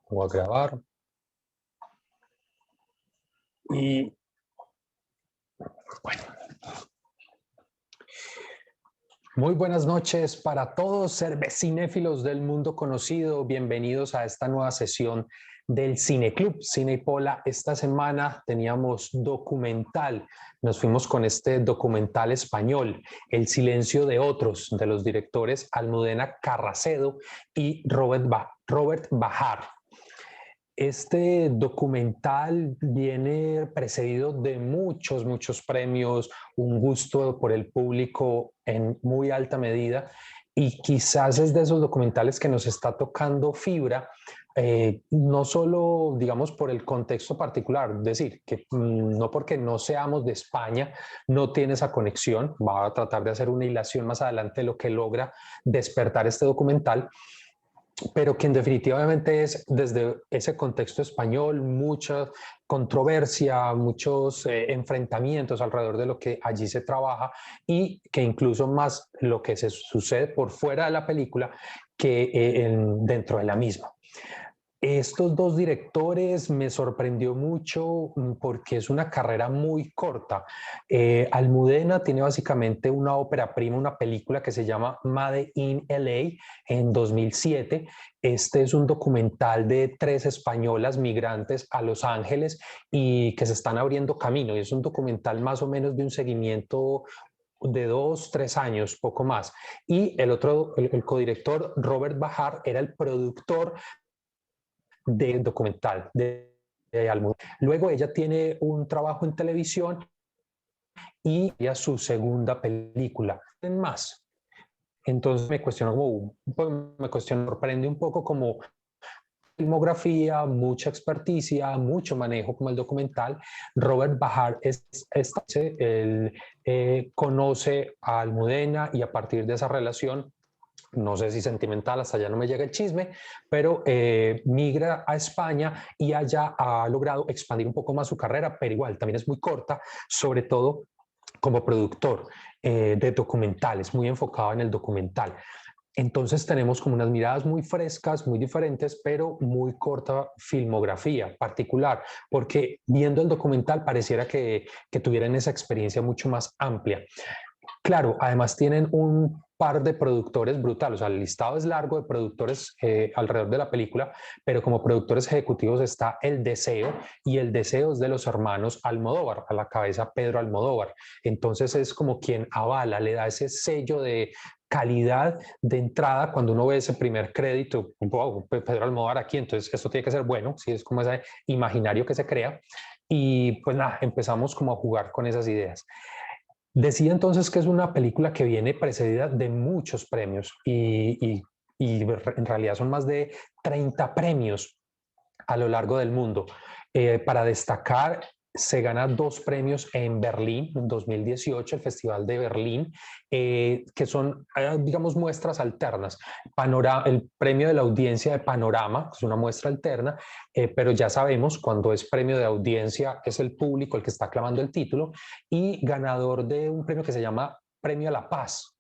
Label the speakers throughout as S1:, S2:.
S1: Voy a grabar. Y bueno, muy buenas noches para todos cervecinéfilos del mundo conocido. Bienvenidos a esta nueva sesión del Cineclub Cine y Pola. Esta semana teníamos documental. Nos fuimos con este documental español, El silencio de otros, de los directores Almudena Carracedo y Robert Bajar. Este documental viene precedido de muchos premios, un gusto por el público en muy alta medida, y quizás es de esos documentales que nos está tocando fibra, no solo, digamos, por el contexto particular, es decir, que no porque no seamos de España, no tiene esa conexión. Va a tratar de hacer una hilación más adelante de lo que logra despertar este documental, pero que en definitiva obviamente es desde ese contexto español, mucha controversia, muchos enfrentamientos alrededor de lo que allí se trabaja, y que incluso más lo que se sucede por fuera de la película que dentro de la misma. Estos dos directores me sorprendió mucho porque es una carrera muy corta. Almudena tiene básicamente una ópera prima, una película que se llama Made in LA en 2007. Este es un documental de 3 españolas migrantes a Los Ángeles y que se están abriendo camino. Y es un documental más o menos de un seguimiento de 2, 3 años, poco más. Y el otro, el codirector, Robert Bajar, era el productor de documental de Almudena. Luego ella tiene un trabajo en televisión y ya su segunda película. En más. Entonces me cuestiono, sorprende un poco como filmografía, mucha experticia, mucho manejo como el documental. Robert Bajar él conoce a Almudena y a partir de esa relación, no sé si sentimental, hasta allá no me llega el chisme, pero migra a España y allá ha logrado expandir un poco más su carrera, pero igual también es muy corta, sobre todo como productor de documentales, muy enfocado en el documental. Entonces tenemos como unas miradas muy frescas, muy diferentes, pero muy corta filmografía particular, porque viendo el documental pareciera que tuvieran esa experiencia mucho más amplia. Claro, además tienen un par de productores brutales, o sea, el listado es largo de productores alrededor de la película, pero como productores ejecutivos está El Deseo, y El Deseo es de los hermanos Almodóvar, a la cabeza Pedro Almodóvar. Entonces es como quien avala, le da ese sello de calidad de entrada cuando uno ve ese primer crédito. Wow, Pedro Almodóvar aquí, entonces esto tiene que ser bueno, sí, es como ese imaginario que se crea. Y pues nada, empezamos como a jugar con esas ideas. Decía entonces que es una película que viene precedida de muchos premios y en realidad son más de 30 premios a lo largo del mundo. Para destacar, se gana 2 premios en Berlín en 2018, el Festival de Berlín, que son, digamos, muestras alternas. El premio de la audiencia de Panorama, que es una muestra alterna, pero ya sabemos, cuando es premio de audiencia es el público el que está aclamando el título, y ganador de un premio que se llama Premio a la Paz.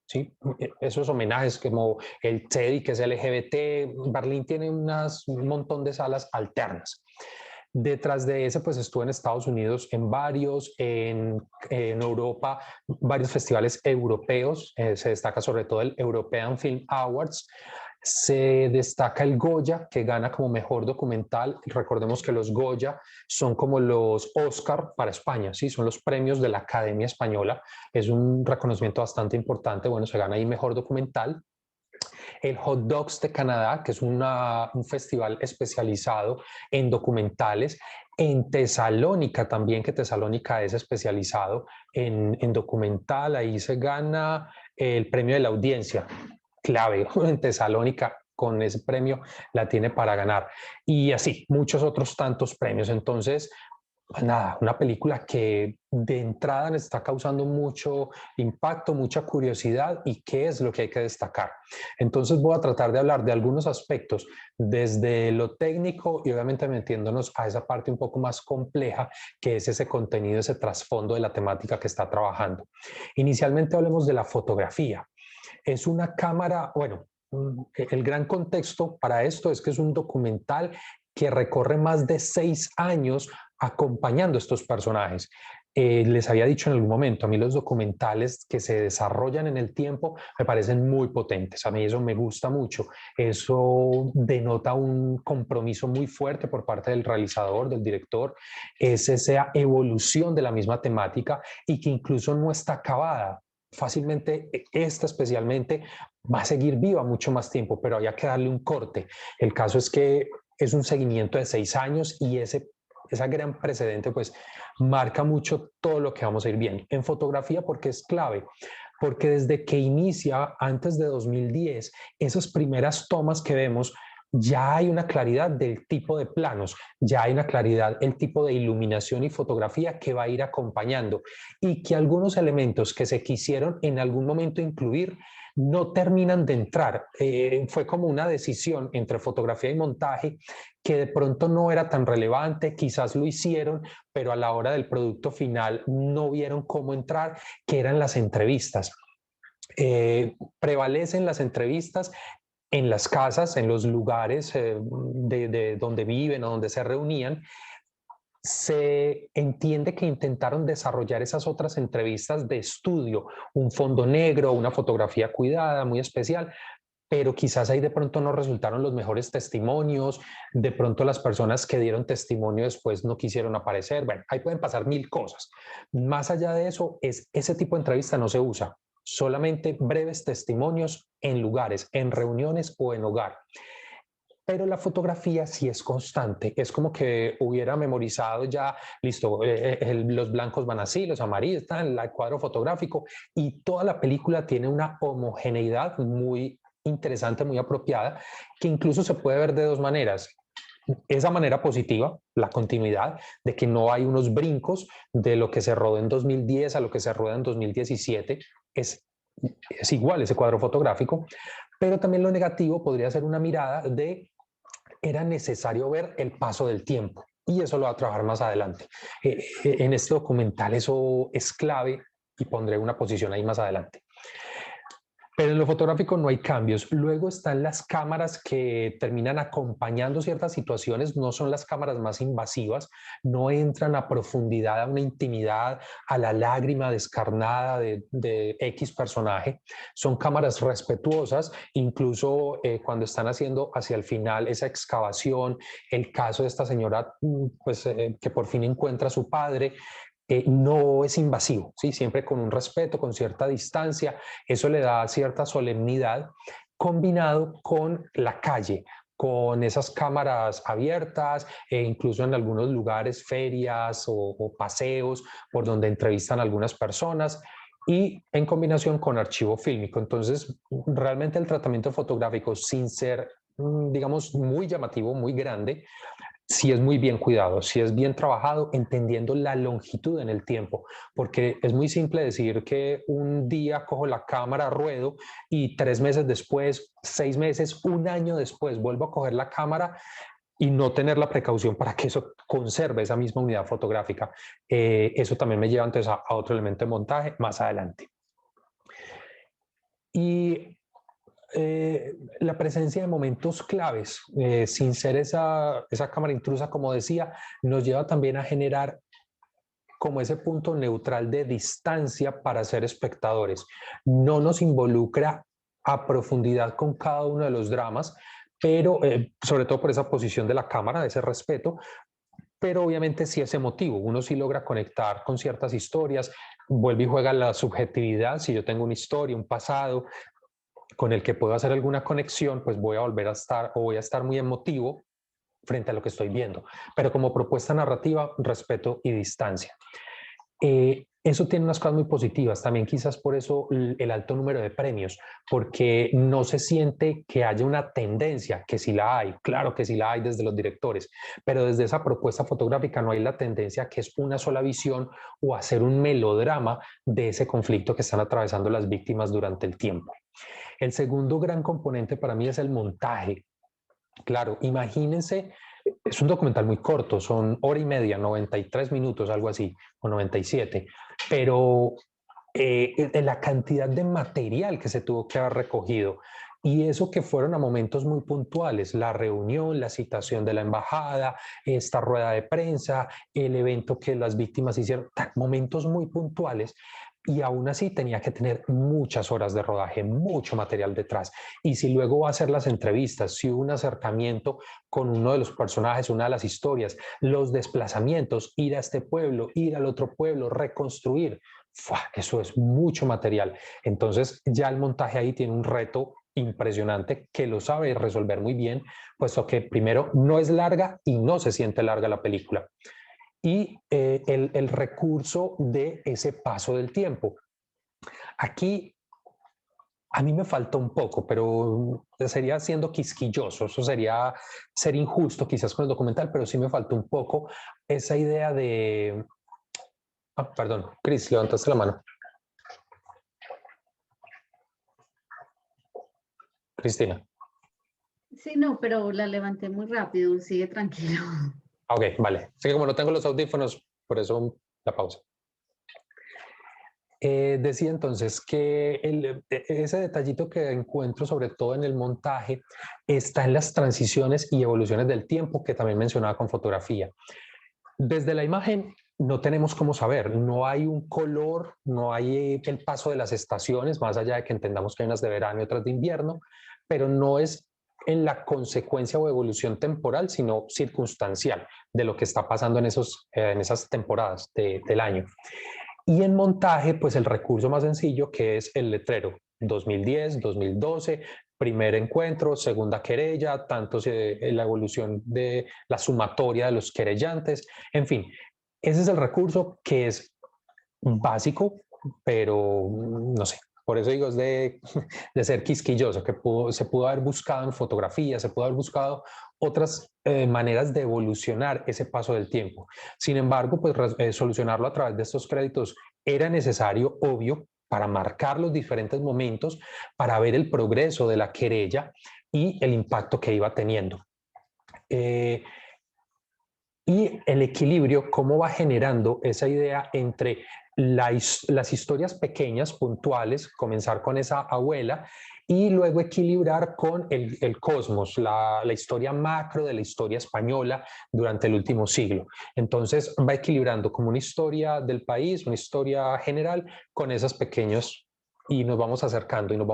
S1: ¿Sí? Esos homenajes como el TEDI, que es LGBT, Berlín tiene un montón de salas alternas. Detrás de ese, pues estuve en Estados Unidos en varios, en Europa, varios festivales europeos. Se destaca sobre todo el European Film Awards. Se destaca el Goya, que gana como mejor documental. Recordemos que los Goya son como los Oscar para España, ¿sí? Son los premios de la Academia Española. Es un reconocimiento bastante importante. Bueno, se gana ahí mejor documental. El Hot Dogs de Canadá, que es un festival especializado en documentales. En Tesalónica también, que Tesalónica es especializado en documental. Ahí se gana el premio de la audiencia, clave en Tesalónica. Con ese premio la tiene para ganar, y así muchos otros tantos premios. Entonces, pues nada, una película que de entrada me está causando mucho impacto, mucha curiosidad, y qué es lo que hay que destacar. Entonces voy a tratar de hablar de algunos aspectos desde lo técnico y obviamente metiéndonos a esa parte un poco más compleja, que es ese contenido, ese trasfondo de la temática que está trabajando. Inicialmente hablemos de la fotografía. Es una cámara, bueno, el gran contexto para esto es que es un documental que recorre más de 6 años acompañando a estos personajes. Les había dicho en algún momento, a mí los documentales que se desarrollan en el tiempo me parecen muy potentes, a mí eso me gusta mucho, eso denota un compromiso muy fuerte por parte del realizador, del director, es esa evolución de la misma temática y que incluso no está acabada. Fácilmente, esta especialmente va a seguir viva mucho más tiempo, pero había que darle un corte. El caso es que es un seguimiento de 6 años y esa gran precedente pues marca mucho todo lo que vamos a ir viendo. En fotografía, porque es clave, porque desde que inicia, antes de 2010, esas primeras tomas que vemos, ya hay una claridad del tipo de planos, ya hay una claridad el tipo de iluminación y fotografía que va a ir acompañando y que algunos elementos que se quisieron en algún momento incluir no terminan de entrar. Fue como una decisión entre fotografía y montaje que de pronto no era tan relevante, quizás lo hicieron, pero a la hora del producto final no vieron cómo entrar, que eran las entrevistas. Prevalecen las entrevistas en las casas, en los lugares de donde viven o donde se reunían. Se entiende que intentaron desarrollar esas otras entrevistas de estudio, un fondo negro, una fotografía cuidada, muy especial, pero quizás ahí de pronto no resultaron los mejores testimonios, de pronto las personas que dieron testimonio después no quisieron aparecer, bueno, ahí pueden pasar mil cosas. Más allá de eso, ese tipo de entrevista no se usa, solamente breves testimonios en lugares, en reuniones o en hogar. Pero la fotografía sí es constante, es como que hubiera memorizado ya, listo, los blancos van así, los amarillos están, el cuadro fotográfico, y toda la película tiene una homogeneidad muy interesante, muy apropiada, que incluso se puede ver de dos maneras. Esa manera positiva, la continuidad, de que no hay unos brincos de lo que se rodó en 2010 a lo que se rueda en 2017, es igual ese cuadro fotográfico, pero también lo negativo podría ser una mirada de era necesario ver el paso del tiempo y eso lo va a trabajar más adelante. En este documental eso es clave y pondré una posición ahí más adelante. Pero en lo fotográfico no hay cambios. Luego están las cámaras que terminan acompañando ciertas situaciones, no son las cámaras más invasivas, no entran a profundidad, a una intimidad, a la lágrima descarnada de X personaje. Son cámaras respetuosas, incluso cuando están haciendo hacia el final esa excavación, el caso de esta señora pues, que por fin encuentra a su padre, no es invasivo, ¿sí? Siempre con un respeto, con cierta distancia, eso le da cierta solemnidad, combinado con la calle, con esas cámaras abiertas, e incluso en algunos lugares, ferias o paseos por donde entrevistan a algunas personas, y en combinación con archivo fílmico. Entonces, realmente el tratamiento fotográfico, sin ser, digamos, muy llamativo, muy grande, si es muy bien cuidado, si es bien trabajado, entendiendo la longitud en el tiempo, porque es muy simple decir que un día cojo la cámara, ruedo y 3 meses después, 6 meses, un año después vuelvo a coger la cámara y no tener la precaución para que eso conserve esa misma unidad fotográfica. Eso también me lleva entonces a otro elemento de montaje más adelante. Y la presencia de momentos claves, sin ser esa cámara intrusa, como decía, nos lleva también a generar como ese punto neutral de distancia para ser espectadores. No nos involucra a profundidad con cada uno de los dramas, pero sobre todo por esa posición de la cámara, de ese respeto, pero obviamente sí es emotivo, uno sí logra conectar con ciertas historias, vuelve y juega la subjetividad, si yo tengo una historia, un pasado, con el que puedo hacer alguna conexión, pues voy a volver a estar o voy a estar muy emotivo frente a lo que estoy viendo. Pero como propuesta narrativa, respeto y distancia. Eso tiene unas cosas muy positivas, también quizás por eso el alto número de premios, porque no se siente que haya una tendencia, que sí la hay, claro que sí la hay desde los directores, pero desde esa propuesta fotográfica no hay la tendencia que es una sola visión o hacer un melodrama de ese conflicto que están atravesando las víctimas durante el tiempo. El segundo gran componente para mí es el montaje. Claro, imagínense, es un documental muy corto, son hora y media, 93 minutos, algo así, o 97, pero la cantidad de material que se tuvo que haber recogido, Y eso que fueron a momentos muy puntuales, la reunión, la citación de la embajada, esta rueda de prensa, el evento que las víctimas hicieron, momentos muy puntuales. Y aún así tenía que tener muchas horas de rodaje, mucho material detrás. Y si luego va a hacer las entrevistas, si hubo un acercamiento con uno de los personajes, una de las historias, los desplazamientos, ir a este pueblo, ir al otro pueblo, reconstruir, eso es mucho material. Entonces ya el montaje ahí tiene un reto impresionante que lo sabe resolver muy bien, puesto que primero no es larga y no se siente larga la película. Y el recurso de ese paso del tiempo. Aquí a mí me falta un poco, pero sería siendo quisquilloso, eso sería ser injusto quizás con el documental, pero sí me falta un poco esa idea de... Ah, perdón, Cris, levantaste la mano. Cristina.
S2: Sí, no, pero la levanté muy rápido, sigue tranquilo.
S1: Ok, vale. Así que como no tengo los audífonos, por eso la pausa. Decía entonces que ese detallito que encuentro sobre todo en el montaje está en las transiciones y evoluciones del tiempo que también mencionaba con fotografía. Desde la imagen no tenemos cómo saber, no hay un color, no hay el paso de las estaciones, más allá de que entendamos que hay unas de verano y otras de invierno, pero no es en la consecuencia o evolución temporal, sino circunstancial de lo que está pasando en esas temporadas del año. Y en montaje, pues el recurso más sencillo que es el letrero, 2010, 2012, primer encuentro, segunda querella, tanto la evolución de la sumatoria de los querellantes, en fin, ese es el recurso que es básico, pero no sé, por eso digo, es de ser quisquilloso, que se pudo haber buscado en fotografía, se pudo haber buscado otras maneras de evolucionar ese paso del tiempo. Sin embargo, pues solucionarlo a través de estos créditos era necesario, obvio, para marcar los diferentes momentos, para ver el progreso de la querella y el impacto que iba teniendo. Y el equilibrio, cómo va generando esa idea entre las historias pequeñas, puntuales, comenzar con esa abuela y luego equilibrar con el cosmos, la historia macro de la historia española durante el último siglo. Entonces va equilibrando como una historia del país, una historia general, con esos pequeños y nos vamos acercando y nos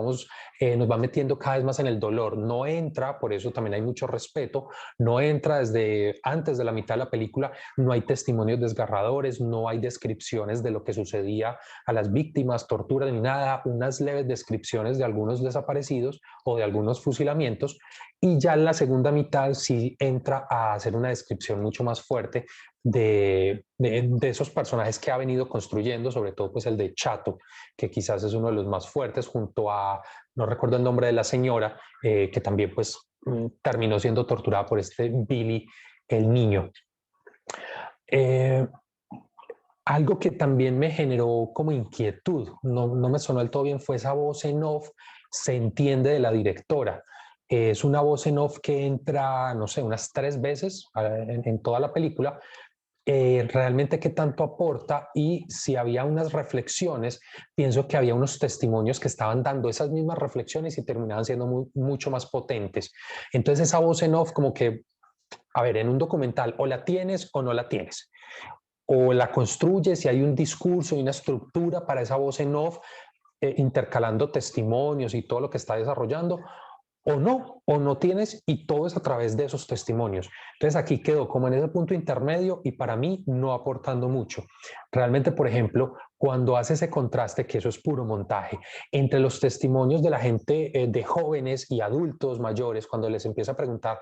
S1: va metiendo cada vez más en el dolor. No entra, por eso también hay mucho respeto, no entra desde antes de la mitad de la película, no hay testimonios desgarradores, no hay descripciones de lo que sucedía a las víctimas, tortura ni nada, unas leves descripciones de algunos desaparecidos o de algunos fusilamientos, y ya en la segunda mitad sí entra a hacer una descripción mucho más fuerte de esos personajes que ha venido construyendo, sobre todo pues el de Chato, que quizás es uno de los más fuertes, junto a, no recuerdo el nombre de la señora, que también pues terminó siendo torturada por este Billy, el niño. Algo que también me generó como inquietud, no me sonó del todo bien, fue esa voz en off, se entiende, de la directora. Es una voz en off que entra, no sé, unas 3 veces en toda la película. Realmente qué tanto aporta, y si había unas reflexiones, pienso que había unos testimonios que estaban dando esas mismas reflexiones y terminaban siendo mucho más potentes. Entonces esa voz en off como que, a ver, en un documental o la tienes o no la tienes, o la construyes si hay un discurso y una estructura para esa voz en off, intercalando testimonios y todo lo que está desarrollando, o no tienes y todo es a través de esos testimonios. Entonces aquí quedó como en ese punto intermedio y para mí no aportando mucho. Realmente, por ejemplo, cuando hace ese contraste, que eso es puro montaje, entre los testimonios de la gente, de jóvenes y adultos mayores, cuando les empieza a preguntar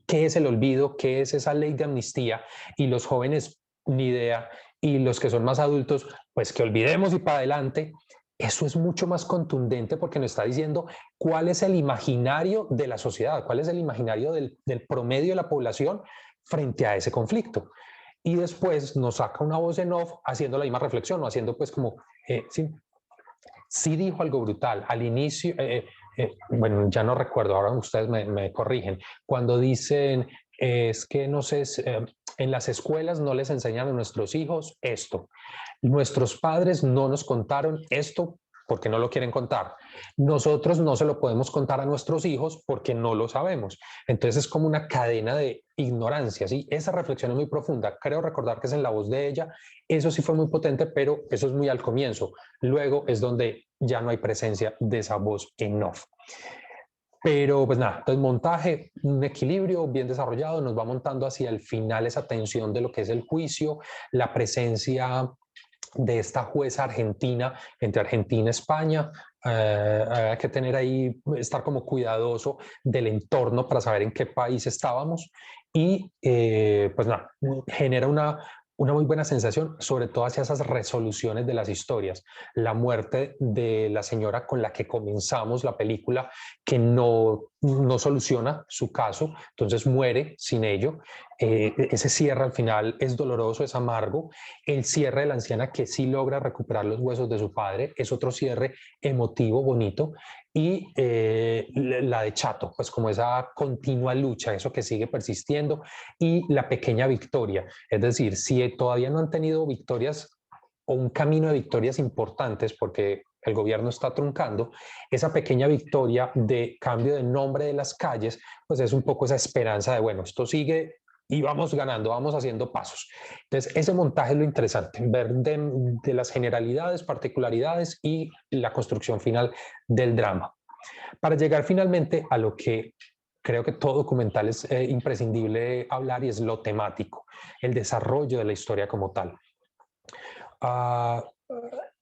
S1: qué es el olvido, qué es esa ley de amnistía, y los jóvenes ni idea, y los que son más adultos, pues que olvidemos y para adelante. Eso es mucho más contundente porque nos está diciendo cuál es el imaginario de la sociedad, cuál es el imaginario del promedio de la población frente a ese conflicto. Y después nos saca una voz en off haciendo la misma reflexión o haciendo pues como, sí, sí dijo algo brutal al inicio, bueno, ya no recuerdo, ahora ustedes me corrigen, cuando dicen, es que no sé, en las escuelas no les enseñan a nuestros hijos esto, nuestros padres no nos contaron esto porque no lo quieren contar. Nosotros no se lo podemos contar a nuestros hijos porque no lo sabemos. Entonces es como una cadena de ignorancia, ¿sí? Esa reflexión es muy profunda. Creo recordar que es en la voz de ella. Eso sí fue muy potente, pero eso es muy al comienzo. Luego es donde ya no hay presencia de esa voz en off. Pero pues nada, entonces montaje, un equilibrio bien desarrollado, nos va montando hacia el final esa tensión de lo que es el juicio, la presencia de esta jueza argentina, entre Argentina y España. Hay que tener ahí, estar como cuidadoso del entorno para saber en qué país estábamos y pues nada, genera una muy buena sensación, sobre todo hacia esas resoluciones de las historias. La muerte de la señora con la que comenzamos la película, que no soluciona su caso, entonces muere sin ello. Ese cierre al final es doloroso, es amargo. El cierre de la anciana que sí logra recuperar los huesos de su padre es otro cierre emotivo, bonito. Y la de Chato, pues como esa continua lucha, eso que sigue persistiendo, y la pequeña victoria. Es decir, si todavía no han tenido victorias o un camino de victorias importantes, porque el gobierno está truncando, esa pequeña victoria de cambio de nombre de las calles, pues es un poco esa esperanza de, bueno, esto sigue y vamos ganando, vamos haciendo pasos. Entonces, ese montaje es lo interesante, ver de las generalidades, particularidades y la construcción final del drama. Para llegar finalmente a lo que creo que todo documental es imprescindible hablar, y es lo temático, el desarrollo de la historia como tal. Uh,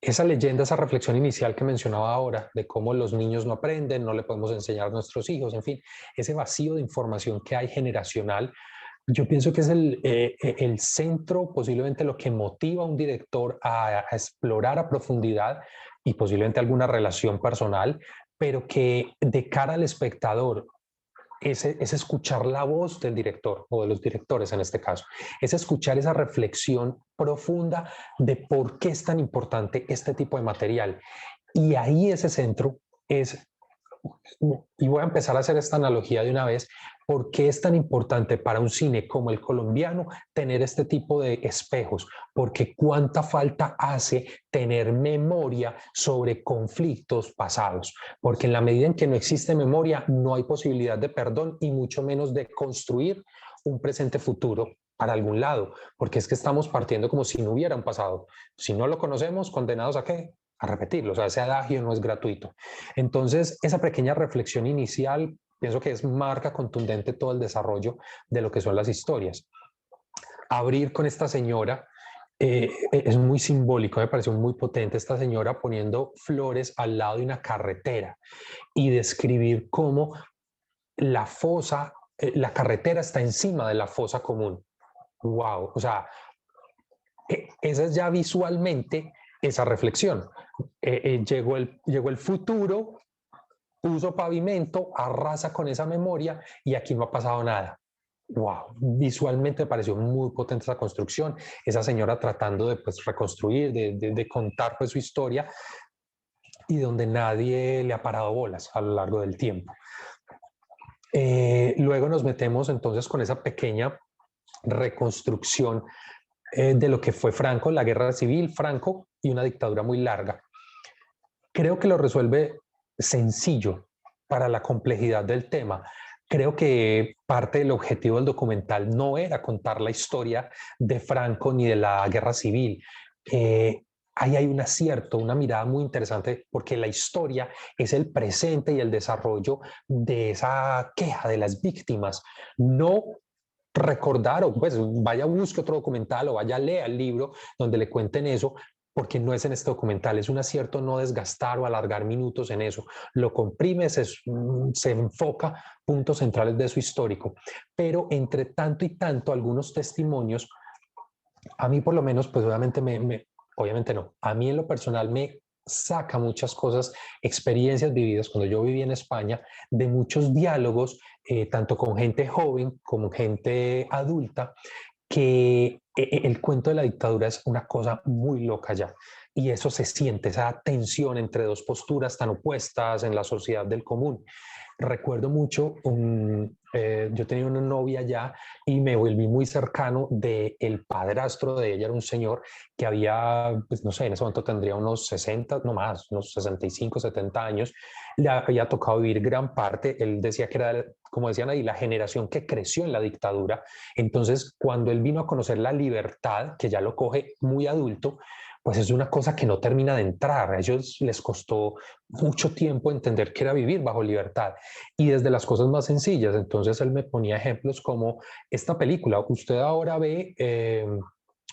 S1: esa leyenda, esa reflexión inicial que mencionaba ahora, de cómo los niños no aprenden, no le podemos enseñar a nuestros hijos, en fin, ese vacío de información que hay generacional, yo pienso que es el centro, posiblemente lo que motiva a un director a explorar a profundidad y posiblemente alguna relación personal, pero que de cara al espectador es escuchar la voz del director o de los directores en este caso, es escuchar esa reflexión profunda de por qué es tan importante este tipo de material. Y ahí ese centro es, y voy a empezar a hacer esta analogía de una vez, ¿por qué es tan importante para un cine como el colombiano tener este tipo de espejos? Porque cuánta falta hace tener memoria sobre conflictos pasados, porque en la medida en que no existe memoria, no hay posibilidad de perdón y mucho menos de construir un presente futuro para algún lado, porque es que estamos partiendo como si no hubiera un pasado. Si no lo conocemos, condenados a qué? A repetirlo, o sea, ese adagio no es gratuito. Entonces, esa pequeña reflexión inicial, pienso que es marca contundente todo el desarrollo de lo que son las historias. Abrir con esta señora es muy simbólico, me pareció muy potente esta señora poniendo flores al lado de una carretera y describir cómo la fosa, la carretera está encima de la fosa común. Wow, o sea, esa es ya visualmente esa reflexión. Llegó el futuro, puso pavimento, arrasa con esa memoria y aquí no ha pasado nada. Wow, visualmente me pareció muy potente esa construcción, esa señora tratando de pues, reconstruir, de contar pues, su historia y donde nadie le ha parado bolas a lo largo del tiempo. Luego nos metemos entonces con esa pequeña reconstrucción de lo que fue Franco, la guerra civil, Franco y una dictadura muy larga. Creo que lo resuelve sencillo para la complejidad del tema. Creo que parte del objetivo del documental no era contar la historia de Franco ni de la guerra civil. Ahí hay un acierto, una mirada muy interesante, porque la historia es el presente y el desarrollo de esa queja de las víctimas. No recordar, o pues vaya busque otro documental o vaya lea el libro donde le cuenten eso, porque no es en este documental, es un acierto no desgastar o alargar minutos en eso, lo comprime, se enfoca puntos centrales de su histórico, pero entre tanto y tanto algunos testimonios, a mí por lo menos, pues obviamente obviamente no, a mí en lo personal me saca muchas cosas, experiencias vividas cuando yo viví en España, de muchos diálogos, tanto con gente joven como gente adulta, que el cuento de la dictadura es una cosa muy loca ya. Y eso se siente, esa tensión entre dos posturas tan opuestas en la sociedad del común. Recuerdo mucho yo tenía una novia allá y me volví muy cercano del padrastro de ella, era un señor que había, pues no sé, en ese momento tendría unos 60, no más, unos 65, 70 años, le había tocado vivir gran parte, él decía que era, como decían ahí, la generación que creció en la dictadura. Entonces, cuando él vino a conocer la libertad, que ya lo coge muy adulto, pues es una cosa que no termina de entrar. A ellos les costó mucho tiempo entender qué era vivir bajo libertad y desde las cosas más sencillas. Entonces él me ponía ejemplos como esta película. Usted ahora ve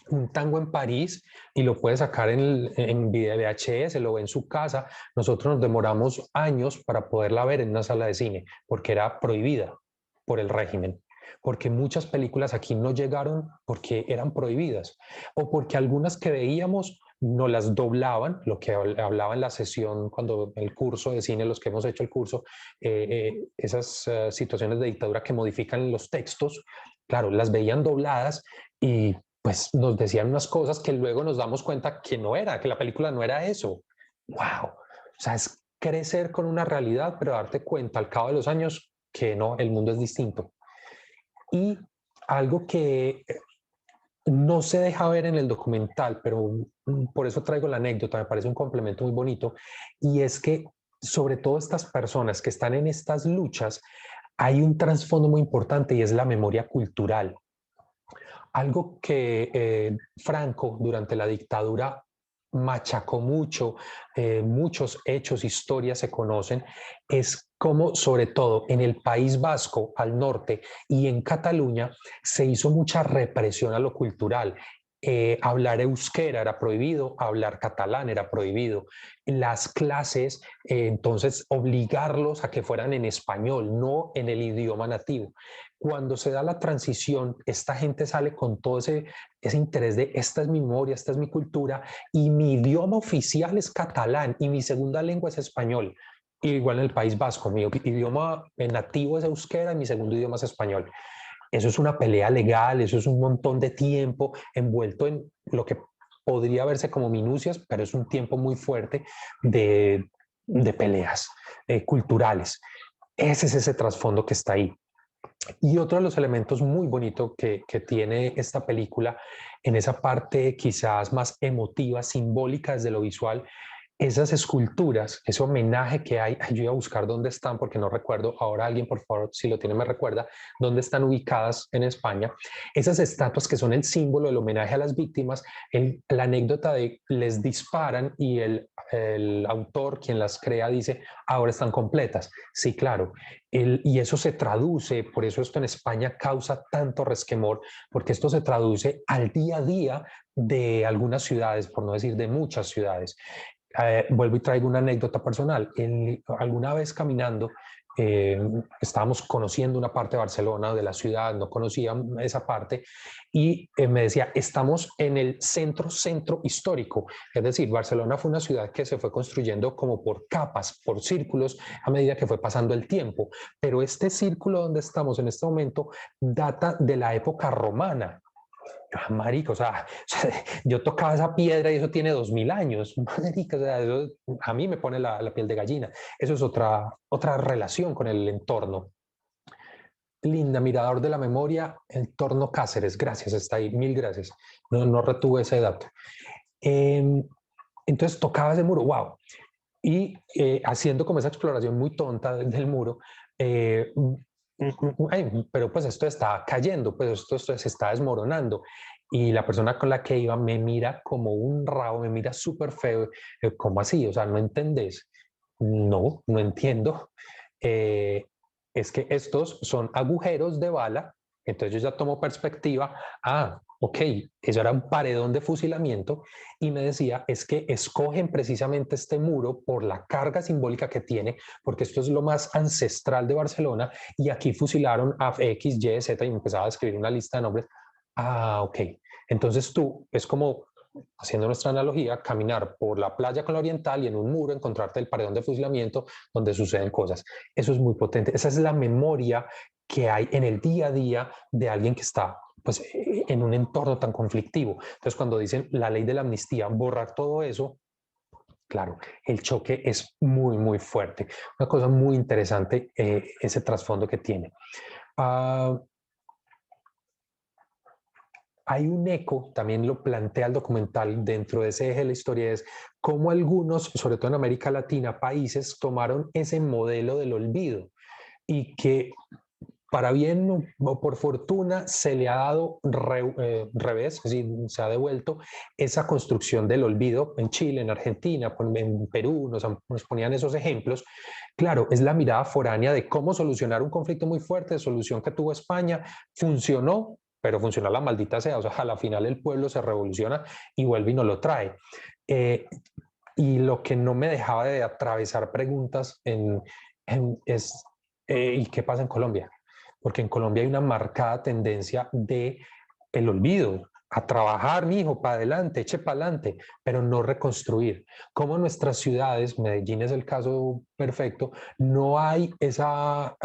S1: un tango en París y lo puede sacar en video VHS, lo ve en su casa. Nosotros nos demoramos años para poderla ver en una sala de cine porque era prohibida por el régimen, porque muchas películas aquí no llegaron porque eran prohibidas o porque algunas que veíamos no las doblaban, lo que hablaba en la sesión, cuando el curso de cine, los que hemos hecho el curso, esas situaciones de dictadura que modifican los textos, claro, las veían dobladas y pues nos decían unas cosas que luego nos damos cuenta que no era, que la película no era eso. ¡Wow! O sea, es crecer con una realidad, pero darte cuenta al cabo de los años que no, el mundo es distinto. Y algo que no se deja ver en el documental, pero por eso traigo la anécdota, me parece un complemento muy bonito, y es que sobre todo estas personas que están en estas luchas, hay un trasfondo muy importante y es la memoria cultural. Algo que Franco durante la dictadura machacó mucho, muchos hechos, historias se conocen, es como sobre todo en el País Vasco al norte y en Cataluña se hizo mucha represión a lo cultural. Hablar euskera era prohibido, hablar catalán era prohibido. Las clases, entonces, obligarlos a que fueran en español, no en el idioma nativo. Cuando se da la transición, esta gente sale con todo ese interés de esta es mi memoria, esta es mi cultura y mi idioma oficial es catalán y mi segunda lengua es español. Igual en el País Vasco, mi idioma nativo es euskera y mi segundo idioma es español. Eso es una pelea legal, eso es un montón de tiempo envuelto en lo que podría verse como minucias, pero es un tiempo muy fuerte de peleas culturales. Ese es ese trasfondo que está ahí. Y otro de los elementos muy bonitos que tiene esta película, en esa parte quizás más emotiva, simbólica desde lo visual, esas esculturas, ese homenaje que hay, yo iba a buscar dónde están porque no recuerdo, ahora alguien por favor si lo tiene me recuerda, dónde están ubicadas en España, esas estatuas que son el símbolo del homenaje a las víctimas, la anécdota de les disparan y el autor, quien las crea, dice, ahora están completas. Sí, claro, y eso se traduce, por eso esto en España causa tanto resquemor, porque esto se traduce al día a día de algunas ciudades, por no decir de muchas ciudades. Vuelvo y traigo una anécdota personal. Alguna vez caminando, eh, estábamos conociendo una parte de Barcelona, de la ciudad, no conocía esa parte, y me decía, estamos en el centro histórico. Es decir, Barcelona fue una ciudad que se fue construyendo como por capas, por círculos, a medida que fue pasando el tiempo. Pero este círculo donde estamos en este momento data de la época romana. Marica, o sea, yo tocaba esa piedra y eso tiene 2000 años. Marica, o sea, eso a mí me pone la piel de gallina. Eso es otra relación con el entorno. Linda, Mirador de la Memoria, entorno Cáceres. Gracias, está ahí. Mil gracias. No retuve ese dato. Eh, entonces tocaba ese muro, wow. Y haciendo como esa exploración muy tonta del muro, eh, ay, pero pues esto está cayendo, pues esto se está desmoronando. Y la persona con la que iba me mira como un rabo, me mira súper feo. ¿Cómo así? O sea, ¿no entendés? No entiendo. Eh, es que estos son agujeros de bala. Entonces yo ya tomo perspectiva. Ah, ok, eso era un paredón de fusilamiento y me decía, es que escogen precisamente este muro por la carga simbólica que tiene, porque esto es lo más ancestral de Barcelona y aquí fusilaron a X, Y, Z y empezaba a escribir una lista de nombres. Ah, ok. Entonces tú, es como, haciendo nuestra analogía, caminar por la playa con la oriental y en un muro encontrarte el paredón de fusilamiento donde suceden cosas. Eso es muy potente. Esa es la memoria que hay en el día a día de alguien que está pues, en un entorno tan conflictivo. Entonces, cuando dicen la ley de la amnistía, borrar todo eso, claro, el choque es muy, muy fuerte. Una cosa muy interesante, ese trasfondo que tiene. Ah, hay un eco, también lo plantea el documental dentro de ese eje de la historia, es cómo algunos, sobre todo en América Latina, países tomaron ese modelo del olvido y que para bien o por fortuna se le ha dado revés, es decir, se ha devuelto esa construcción del olvido en Chile, en Argentina, en Perú, nos ponían esos ejemplos. Claro, es la mirada foránea de cómo solucionar un conflicto muy fuerte, de solución que tuvo España, funcionó, pero funcionó la maldita sea, o sea, a la final el pueblo se revoluciona y vuelve y nos lo trae. Eh, y lo que no me dejaba de atravesar preguntas es, ¿y qué pasa en Colombia? Porque en Colombia hay una marcada tendencia de el olvido, a trabajar, mi hijo, para adelante, eche para adelante, pero no reconstruir. Como en nuestras ciudades, Medellín es el caso perfecto, no hay esa,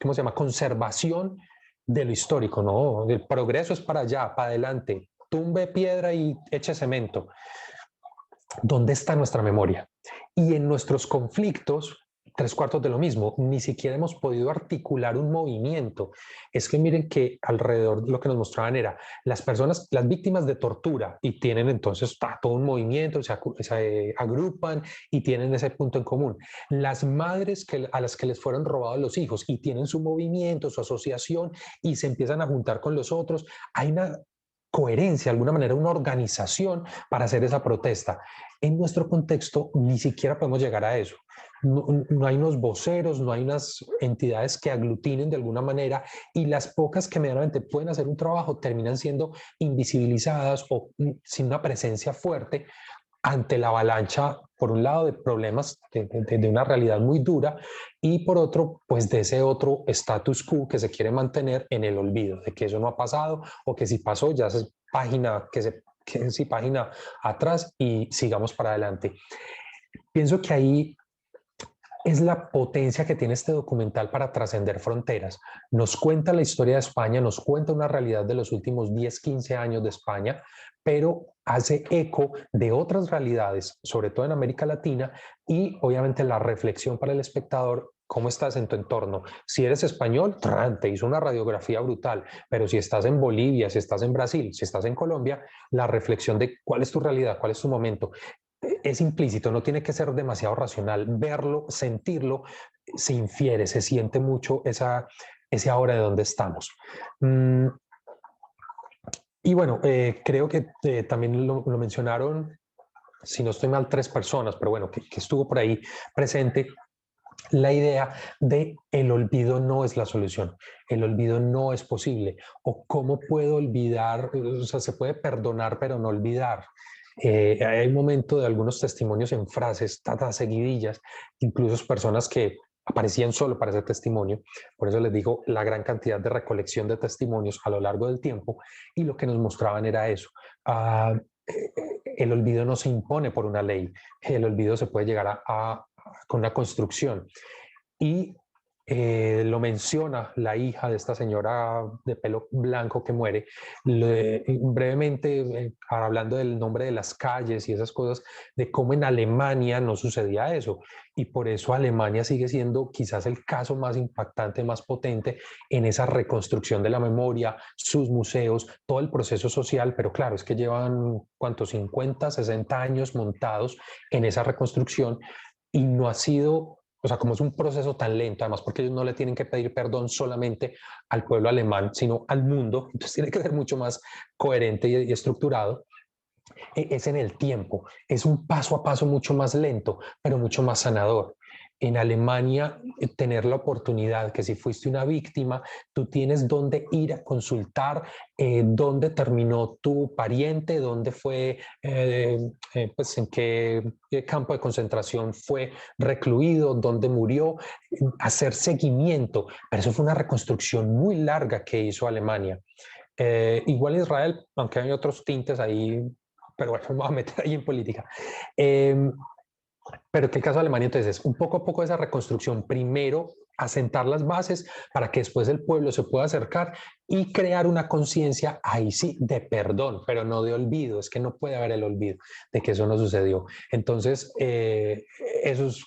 S1: ¿cómo se llama?, conservación de lo histórico, no, el progreso es para allá, para adelante, tumbe piedra y eche cemento. ¿Dónde está nuestra memoria? Y en nuestros conflictos, tres cuartos de lo mismo, ni siquiera hemos podido articular un movimiento. Es que miren que alrededor lo que nos mostraban era las personas, las víctimas de tortura, y tienen entonces todo un movimiento, se agrupan y tienen ese punto en común. Las madres a las que les fueron robados los hijos y tienen su movimiento, su asociación y se empiezan a juntar con los otros. Hay una coherencia, de alguna manera, una organización para hacer esa protesta. En nuestro contexto ni siquiera podemos llegar a eso. No hay unos voceros, no hay unas entidades que aglutinen de alguna manera y las pocas que medianamente pueden hacer un trabajo terminan siendo invisibilizadas o sin una presencia fuerte ante la avalancha, por un lado, de problemas de una realidad muy dura y por otro, pues de ese otro status quo que se quiere mantener en el olvido, de que eso no ha pasado o que si pasó ya es página, que si página atrás y sigamos para adelante. Pienso que ahí es la potencia que tiene este documental para trascender fronteras. Nos cuenta la historia de España, nos cuenta una realidad de los últimos 10, 15 años de España, pero hace eco de otras realidades, sobre todo en América Latina, y obviamente la reflexión para el espectador. ¿Cómo estás en tu entorno? Si eres español, te hizo una radiografía brutal, pero si estás en Bolivia, si estás en Brasil, si estás en Colombia, la reflexión de cuál es tu realidad, cuál es tu momento, es implícito, no tiene que ser demasiado racional. Verlo, sentirlo, se infiere, se siente mucho ese ahora de dónde estamos. Y bueno, creo que también lo mencionaron, si no estoy mal, tres personas, pero bueno, que estuvo por ahí presente. La idea de el olvido no es la solución, el olvido no es posible, o cómo puedo olvidar, o sea, se puede perdonar pero no olvidar. Hay un momento de algunos testimonios en frases, seguidillas, incluso personas que aparecían solo para ese testimonio, por eso les digo la gran cantidad de recolección de testimonios a lo largo del tiempo, y lo que nos mostraban era eso. El olvido no se impone por una ley, el olvido se puede llegar con una construcción. Y lo menciona la hija de esta señora de pelo blanco que muere, brevemente hablando del nombre de las calles y esas cosas, de cómo en Alemania no sucedía eso. Y por eso Alemania sigue siendo quizás el caso más impactante, más potente en esa reconstrucción de la memoria, sus museos, todo el proceso social, pero claro, es que llevan, ¿cuántos? 50, 60 años montados en esa reconstrucción y no ha sido, o sea, como es un proceso tan lento, además porque ellos no le tienen que pedir perdón solamente al pueblo alemán, sino al mundo, entonces tiene que ser mucho más coherente y estructurado, es en el tiempo, es un paso a paso mucho más lento, pero mucho más sanador. En Alemania, tener la oportunidad que si fuiste una víctima, tú tienes dónde ir a consultar, dónde terminó tu pariente, dónde fue, pues en qué campo de concentración fue recluido, dónde murió, hacer seguimiento. Pero eso fue una reconstrucción muy larga que hizo Alemania. Igual Israel, aunque hay otros tintes ahí, pero bueno, vamos a meter ahí en política. Pero que el caso de Alemania, entonces, es un poco a poco esa reconstrucción, primero asentar las bases para que después el pueblo se pueda acercar y crear una conciencia, ahí sí, de perdón, pero no de olvido. Es que no puede haber el olvido de que eso no sucedió. Entonces, eso es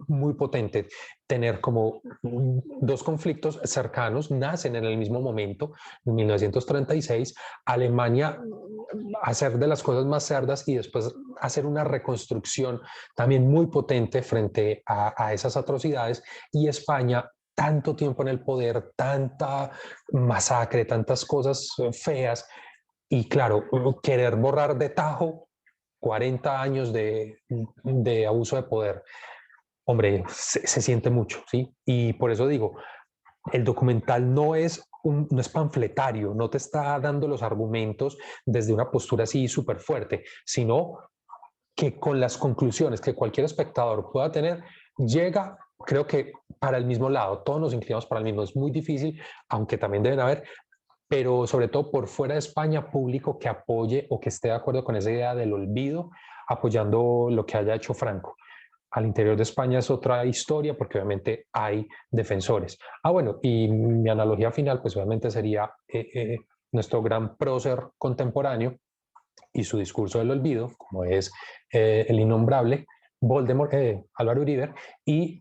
S1: muy potente, tener como dos conflictos cercanos, nacen en el mismo momento, en 1936, Alemania hacer de las cosas más cerdas y después hacer una reconstrucción también muy potente frente a esas atrocidades, y España tanto tiempo en el poder, tanta masacre, tantas cosas feas, y claro, querer borrar de tajo 40 años de abuso de poder, hombre, se siente mucho, ¿sí? Y por eso digo, el documental no es panfletario, no te está dando los argumentos desde una postura así súper fuerte, sino que con las conclusiones que cualquier espectador pueda tener, llega, creo que para el mismo lado, todos nos inclinamos para el mismo, es muy difícil, aunque también deben haber, pero sobre todo por fuera de España, público que apoye o que esté de acuerdo con esa idea del olvido, apoyando lo que haya hecho Franco. Al interior de España es otra historia porque obviamente hay defensores. Bueno, y mi analogía final pues obviamente sería nuestro gran prócer contemporáneo y su discurso del olvido, como es el innombrable Voldemort, Álvaro Uribe, y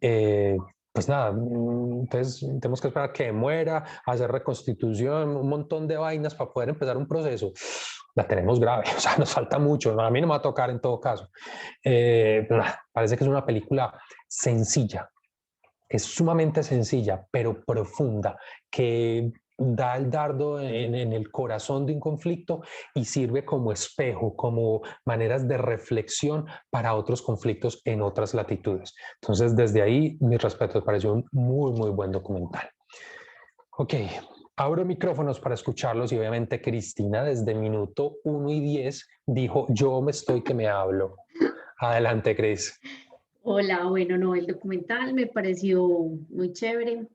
S1: pues nada, entonces tenemos que esperar que muera, hacer reconstitución, un montón de vainas para poder empezar un proceso. La tenemos grave, o sea, nos falta mucho, a mí no me va a tocar en todo caso. Parece que es una película sencilla, es sumamente sencilla, pero profunda, que da el dardo en el corazón de un conflicto y sirve como espejo, como maneras de reflexión para otros conflictos en otras latitudes. Entonces, desde ahí, mis respetos, me pareció un muy, muy buen documental. Ok, abro micrófonos para escucharlos y obviamente Cristina desde minuto 1 y 10 dijo, yo me estoy que me hablo. Adelante, Cris.
S2: Hola, bueno, no, el documental me pareció muy chévere.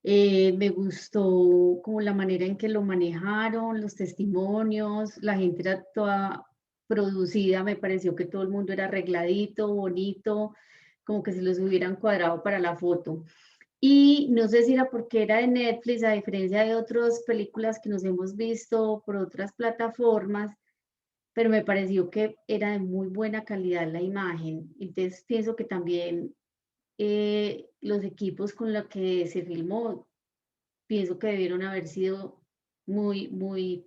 S2: Me gustó como la manera en que lo manejaron, los testimonios, la gente era toda producida, me pareció que todo el mundo era arregladito, bonito, como que se los hubieran cuadrado para la foto. Y no sé si era porque era de Netflix, a diferencia de otras películas que nos hemos visto por otras plataformas, pero me pareció que era de muy buena calidad la imagen. Entonces pienso que también los equipos con los que se filmó, pienso que debieron haber sido muy, muy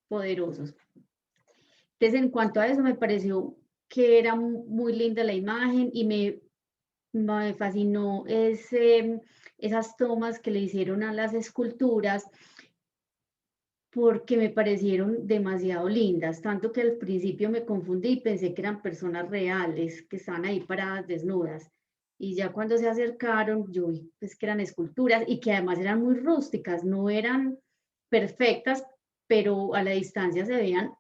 S2: poderosos. Entonces, en cuanto a eso, me pareció que era muy linda la imagen y me fascinó esas tomas que le hicieron a las esculturas porque me parecieron demasiado lindas, tanto que al principio me confundí y pensé que eran personas reales que estaban ahí paradas desnudas. Y ya cuando se acercaron, yo vi pues, que eran esculturas y que además eran muy rústicas, no eran perfectas, pero a la distancia se veían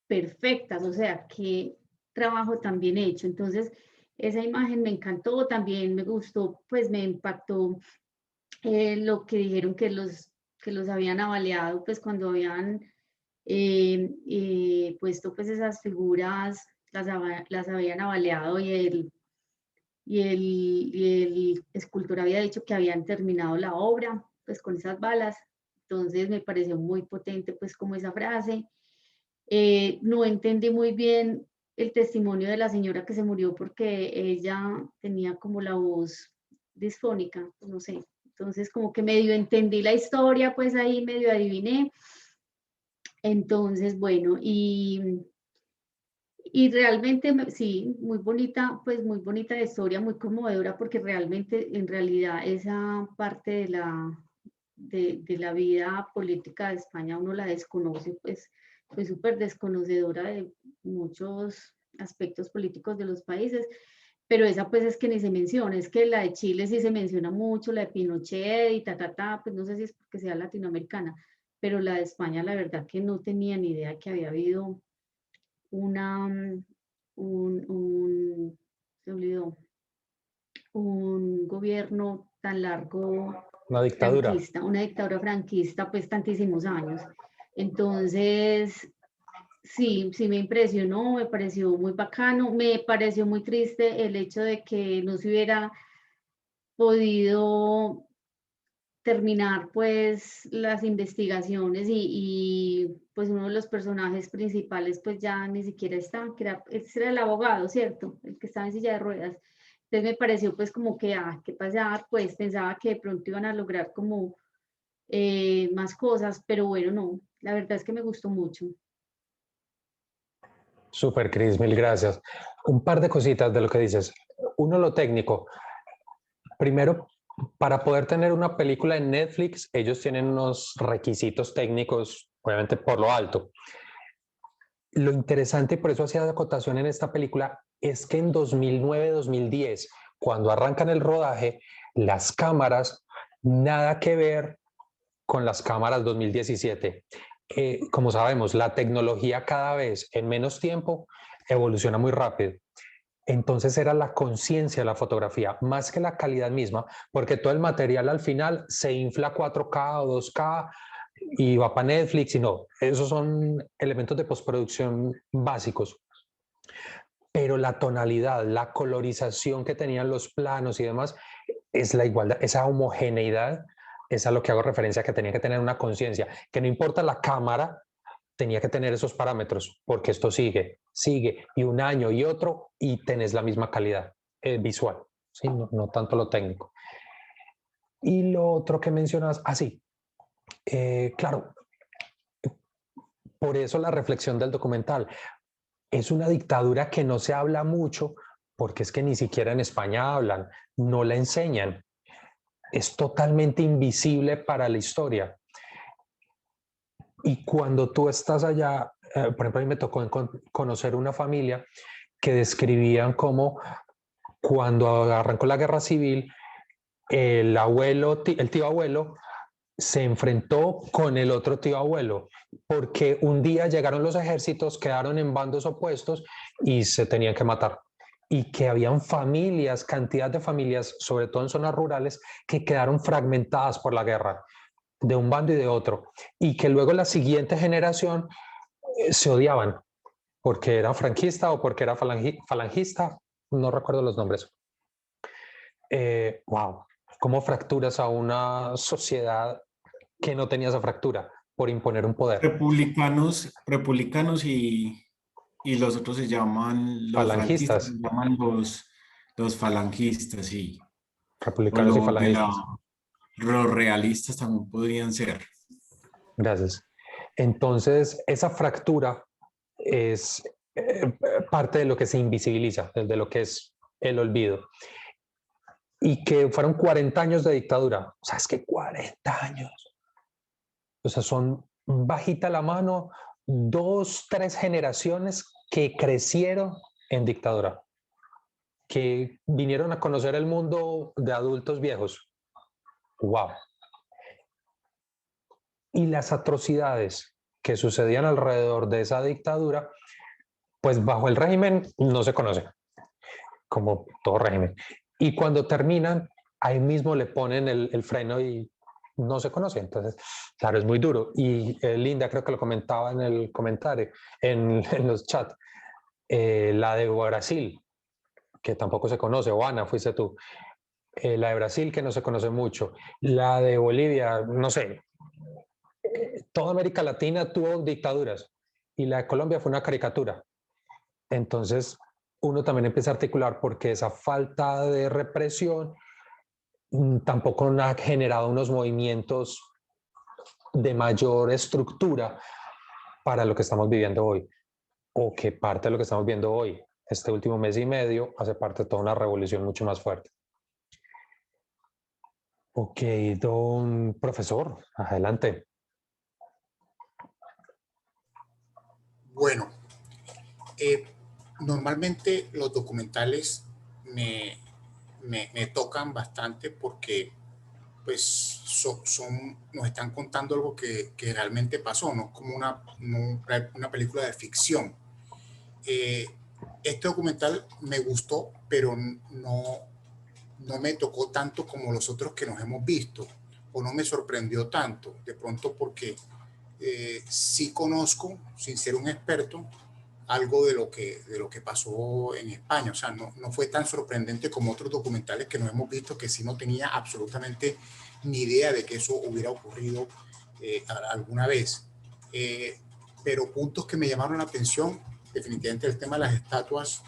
S2: perfectas, o sea, qué trabajo tan bien hecho. Entonces, esa imagen me encantó, también me gustó, pues me impactó lo que dijeron que los habían avaleado, pues cuando habían puesto pues esas figuras, las habían avaleado y el escultor había dicho que habían terminado la obra, pues con esas balas. Entonces me pareció muy potente pues como esa frase. No entendí muy bien el testimonio de la señora que se murió porque ella tenía como la voz disfónica, pues no sé. Entonces como que medio entendí la historia, pues ahí medio adiviné. Entonces, bueno, y realmente sí, muy bonita, pues muy bonita la historia, muy conmovedora, porque realmente, en realidad, esa parte de la vida política de España uno la desconoce, pues soy súper desconocedora de muchos aspectos políticos de los países, pero esa pues es que ni se menciona, es que la de Chile sí se menciona mucho, la de Pinochet y pues no sé si es porque sea latinoamericana, pero la de España la verdad que no tenía ni idea que había habido una, se olvidó, un gobierno tan largo
S1: Una dictadura.
S2: franquista, una dictadura franquista, pues tantísimos años. Entonces, sí, sí me impresionó, me pareció muy bacano, me pareció muy triste el hecho de que no se hubiera podido terminar pues las investigaciones pues uno de los personajes principales pues ya ni siquiera está, ese era el abogado, ¿cierto? El que estaba en silla de ruedas. Entonces me pareció pues como que, ¿qué pasaba? Pues pensaba que de pronto iban a lograr como más cosas, pero bueno, no, la verdad es que me gustó mucho.
S1: Súper, Cris, mil gracias. Un par de cositas de lo que dices. Uno, lo técnico. Primero, para poder tener una película en Netflix, ellos tienen unos requisitos técnicos, obviamente por lo alto. Lo interesante, y por eso hacía acotación en esta película, es que en 2009-2010, cuando arrancan el rodaje, las cámaras, nada que ver con las cámaras 2017. Como sabemos, la tecnología cada vez en menos tiempo evoluciona muy rápido. Entonces era la conciencia de la fotografía, más que la calidad misma, porque todo el material al final se infla a 4K o 2K y va para Netflix y no, esos son elementos de postproducción básicos. Pero la tonalidad, la colorización que tenían los planos y demás, es la igualdad, esa homogeneidad, es a lo que hago referencia, que tenía que tener una conciencia, que no importa la cámara, tenía que tener esos parámetros, porque esto sigue, y un año y otro, y tenés la misma calidad visual, ¿sí? No tanto lo técnico. Y lo otro que mencionas, sí, claro, por eso la reflexión del documental. Es una dictadura que no se habla mucho, porque es que ni siquiera en España hablan, no la enseñan. Es totalmente invisible para la historia. Y cuando tú estás allá, por ejemplo, a mí me tocó conocer una familia que describían cómo cuando arrancó la guerra civil, el tío abuelo se enfrentó con el otro tío abuelo, porque un día llegaron los ejércitos, quedaron en bandos opuestos y se tenían que matar. Y que habían familias, cantidad de familias, sobre todo en zonas rurales, que quedaron fragmentadas por la guerra, de un bando y de otro. Y que luego la siguiente generación se odiaban, porque era franquista o porque era falangista, no recuerdo los nombres. Wow, ¿cómo fracturas a una sociedad que no tenía esa fractura por imponer un poder?
S3: Republicanos y los otros se llaman, los franquistas se
S1: Falangistas,
S3: llaman los falangistas, sí. O
S1: republicanos y falangistas.
S3: los realistas también podrían ser.
S1: Gracias. Entonces, esa fractura es parte de lo que se invisibiliza, de lo que es el olvido. Y que fueron 40 años de dictadura. O sea, es que 40 años. O sea, son bajita la mano, 2, 3 generaciones que crecieron en dictadura, que vinieron a conocer el mundo de adultos viejos. ¡Wow! Y las atrocidades que sucedían alrededor de esa dictadura, pues bajo el régimen no se conocen, como todo régimen. Y cuando terminan, ahí mismo le ponen el freno y no se conoce. Entonces, claro, es muy duro. Y Linda creo que lo comentaba en el comentario, en los chats, la de Brasil, que tampoco se conoce, o Ana, fuiste tú. La de Brasil, que no se conoce mucho. La de Bolivia, no sé. Toda América Latina tuvo dictaduras y la de Colombia fue una caricatura. Entonces, uno también empieza a articular porque esa falta de represión tampoco ha generado unos movimientos de mayor estructura para lo que estamos viviendo hoy, o que parte de lo que estamos viendo hoy, este último mes y medio, hace parte de toda una revolución mucho más fuerte. Ok, don profesor, adelante.
S4: Bueno, normalmente los documentales me tocan bastante porque pues nos están contando algo que realmente pasó, no es como una película de ficción. Este documental me gustó, pero no me tocó tanto como los otros que nos hemos visto, o no me sorprendió tanto, de pronto porque sí conozco, sin ser un experto, algo de lo que pasó en España. O sea, no fue tan sorprendente como otros documentales que nos hemos visto, que sí no tenía absolutamente ni idea de que eso hubiera ocurrido alguna vez. Pero puntos que me llamaron la atención, definitivamente el tema de las estatuas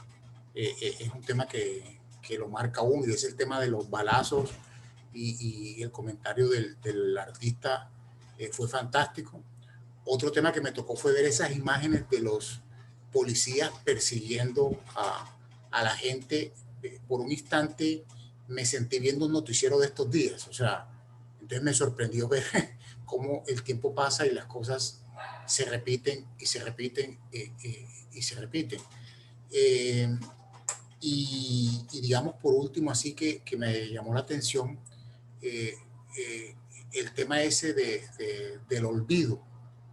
S4: es un tema que lo marca uno, y es el tema de los balazos, y el comentario del artista fue fantástico. Otro tema que me tocó fue ver esas imágenes de los policías persiguiendo a la gente. Por un instante me sentí viendo un noticiero de estos días, o sea, entonces me sorprendió ver cómo el tiempo pasa y las cosas se repiten y se repiten y se repiten. Y digamos, por último, así que me llamó la atención el tema ese del olvido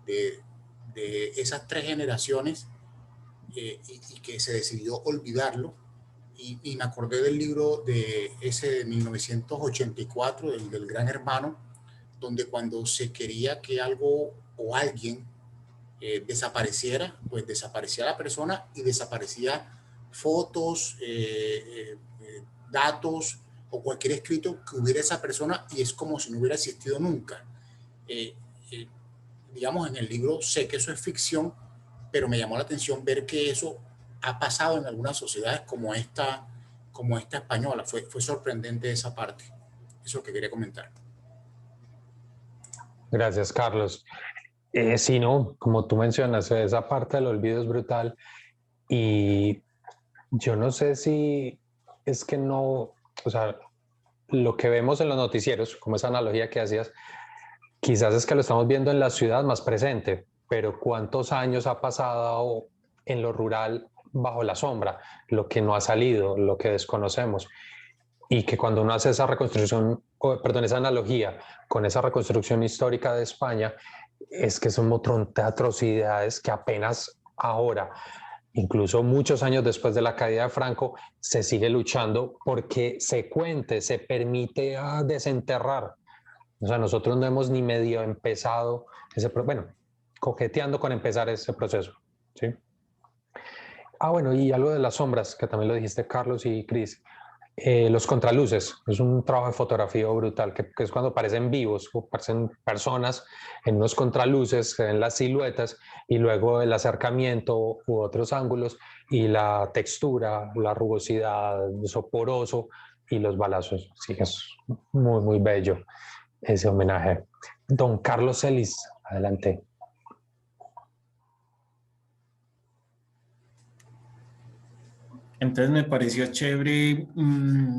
S4: de esas 3 generaciones, y que se decidió olvidarlo. Y me acordé del libro de ese de 1984, del Gran Hermano, donde cuando se quería que algo o alguien desapareciera, pues desaparecía la persona y desaparecía fotos, datos o cualquier escrito que hubiera esa persona, y es como si no hubiera existido nunca. Digamos, en el libro sé que eso es ficción, pero me llamó la atención ver que eso ha pasado en algunas sociedades como esta española. Fue sorprendente esa parte. Eso que quería comentar.
S1: Gracias, Carlos. Sí, no, como tú mencionas, esa parte del olvido es brutal, y yo no sé si es que no, o sea, lo que vemos en los noticieros, como esa analogía que hacías, quizás es que lo estamos viendo en la ciudad más presente, pero ¿cuántos años ha pasado en lo rural bajo la sombra? Lo que no ha salido, lo que desconocemos. Y que cuando uno hace esa reconstrucción, esa analogía con esa reconstrucción histórica de España, es que es un montón de atrocidades que apenas ahora, incluso muchos años después de la caída de Franco, se sigue luchando porque se cuente, se permite desenterrar. O sea, nosotros no hemos ni medio empezado coqueteando con empezar ese proceso, ¿sí? Bueno, y algo de las sombras, que también lo dijiste, Carlos y Cris. Los contraluces, es un trabajo de fotografía brutal, que es cuando parecen vivos, o parecen personas en unos contraluces, en las siluetas, y luego el acercamiento u otros ángulos, y la textura, la rugosidad, eso poroso, y los balazos. Sí, es muy, muy bello ese homenaje. Don Carlos Celis, adelante.
S3: Entonces me pareció chévere,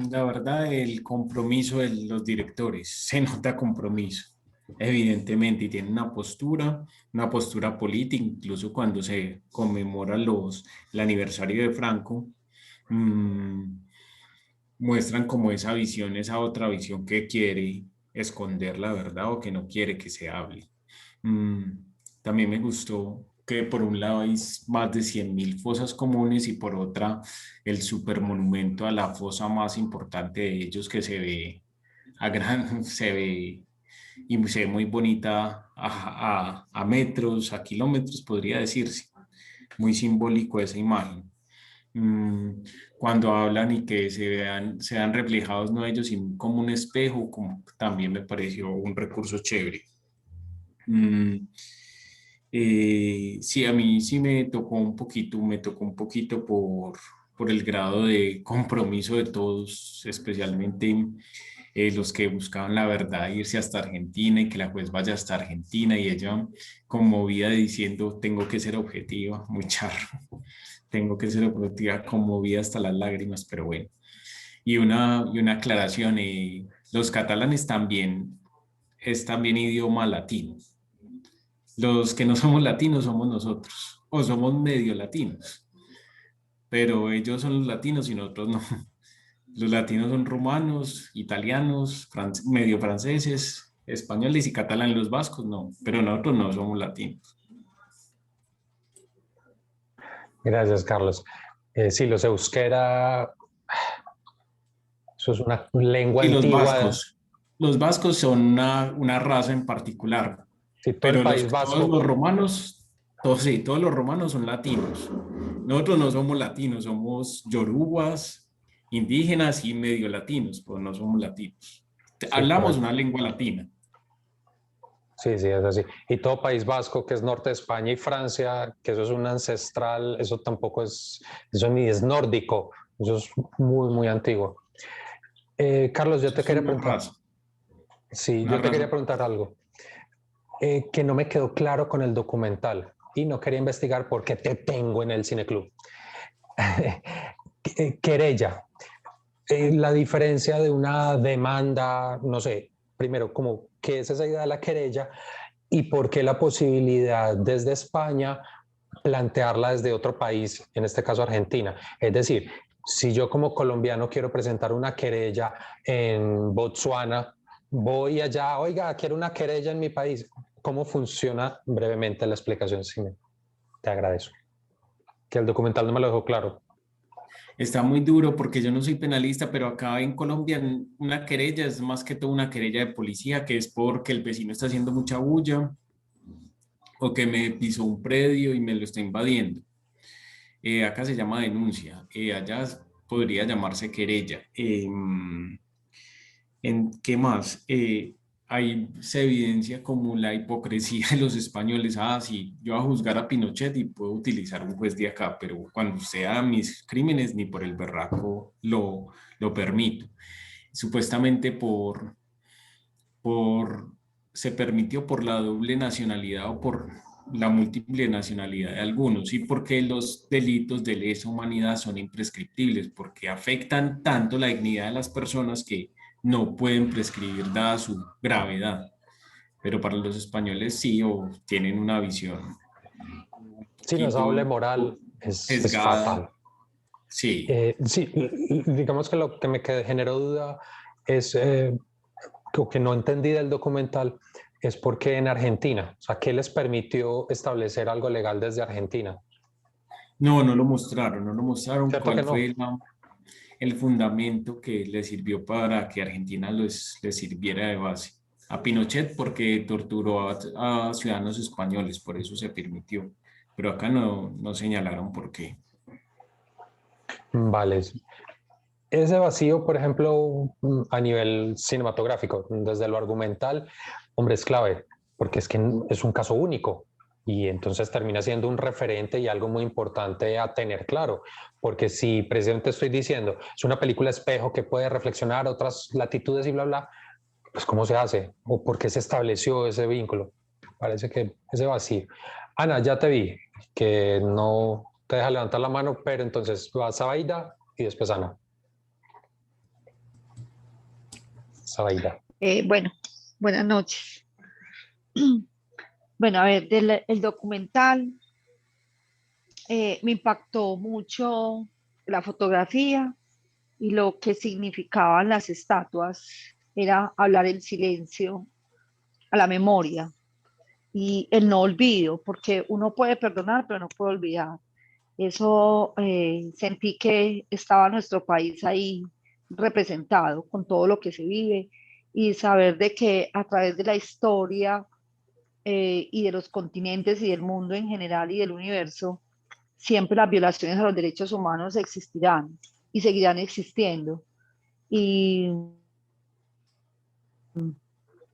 S3: la verdad, el compromiso de los directores. Se nota compromiso, evidentemente, y tiene una postura política, incluso cuando se conmemora el aniversario de Franco, muestran como esa visión, esa otra visión que quiere esconder la verdad o que no quiere que se hable. También me gustó que por un lado hay más de 100.000 fosas comunes, y por otra el supermonumento a la fosa más importante de ellos, que se ve se ve muy bonita a metros, a kilómetros, podría decirse. Muy simbólico esa imagen. Cuando hablan y que se vean reflejados no ellos, sino como un espejo, como también me pareció un recurso chévere. Sí, a mí sí me tocó un poquito por el grado de compromiso de todos, especialmente los que buscaban la verdad, irse hasta Argentina y que la juez vaya hasta Argentina, y ella conmovida diciendo: tengo que ser objetiva, muy charro, tengo que ser objetiva, conmovida hasta las lágrimas, pero bueno. Y una aclaración, los catalanes es también idioma latino. Los que no somos latinos somos nosotros, o somos medio latinos, pero ellos son los latinos y nosotros no. Los latinos son rumanos, italianos, medio franceses, españoles y catalanes. Los vascos no, pero nosotros no somos latinos.
S1: Gracias, Carlos. Sí, los euskera, eso es una lengua antigua.
S3: Los vascos son una raza en particular.
S1: Sí, todo
S3: pero
S1: el país vasco.
S3: Todos los romanos son latinos. Nosotros no somos latinos, somos yorubas, indígenas y medio latinos, pues no somos latinos. hablamos
S1: correcto.
S3: una lengua latina.
S1: Sí, sí, es así. Y todo País Vasco, que es norte de España, y Francia, que eso es un ancestral, eso tampoco es, eso ni es nórdico, eso es muy, muy antiguo. Carlos, yo
S3: Eso
S1: te
S3: es
S1: quería preguntar, sí,
S3: una
S1: yo te
S3: raza.
S1: quería preguntar algo que no me quedó claro con el documental y no quería investigar porque te tengo en el cineclub. Querella, la diferencia de una demanda, no sé, primero, como qué es esa idea de la querella y por qué la posibilidad desde España plantearla desde otro país, en este caso Argentina. Es decir, si yo como colombiano quiero presentar una querella en Botsuana, voy allá, oiga, quiero una querella en mi país. ¿Cómo funciona brevemente la explicación? Sí, te agradezco. Que el documental no me lo dejó claro.
S3: Está muy duro porque yo no soy penalista, pero acá en Colombia una querella es más que todo una querella de policía, que es porque el vecino está haciendo mucha bulla o que me pisó un predio y me lo está invadiendo. Acá se llama denuncia, allá podría llamarse querella. ¿En qué más? Ahí se evidencia como la hipocresía de los españoles. Ah, sí, yo a juzgar a Pinochet y puedo utilizar un juez de acá, pero cuando sea mis crímenes ni por el berraco lo permito. Supuestamente por, se permitió por la doble nacionalidad o por la múltiple nacionalidad de algunos y porque los delitos de lesa humanidad son imprescriptibles, porque afectan tanto la dignidad de las personas que no pueden prescribir dada su gravedad. Pero para los españoles sí, o tienen una visión un
S1: Si no, esa doble
S3: poquito
S1: moral es
S3: sesgada.
S1: fatal.
S3: Sí,
S1: Sí, digamos que lo que me generó duda es que no entendí del documental es porque en Argentina, o sea, ¿qué les permitió establecer algo legal desde Argentina?
S3: no, no lo mostraron
S1: ¿Cierto que
S3: cuál
S1: no?
S3: fue el fundamento que le sirvió para que Argentina les sirviera de base. A Pinochet porque torturó a ciudadanos españoles, por eso se permitió. Pero acá no señalaron por qué.
S1: Vale. Ese vacío, por ejemplo, a nivel cinematográfico, desde lo argumental, hombre, es clave, porque es que es un caso único y entonces termina siendo un referente y algo muy importante a tener claro, porque si precisamente estoy diciendo, es una película espejo que puede reflexionar otras latitudes y bla, bla, pues ¿cómo se hace? ¿O por qué se estableció ese vínculo? Parece que ese vacío. Ana, ya te vi, que no te deja levantar la mano, pero entonces vas a Aida y después Ana. Sabaida.
S5: Bueno, buenas noches. Bueno, a ver, el documental me impactó mucho la fotografía y lo que significaban las estatuas. Era hablar el silencio a la memoria y el no olvido, porque uno puede perdonar, pero no puede olvidar. Eso sentí que estaba nuestro país ahí representado con todo lo que se vive y saber de que a través de la historia y de los continentes y del mundo en general y del universo, siempre las violaciones a los derechos humanos existirán y seguirán existiendo. Y,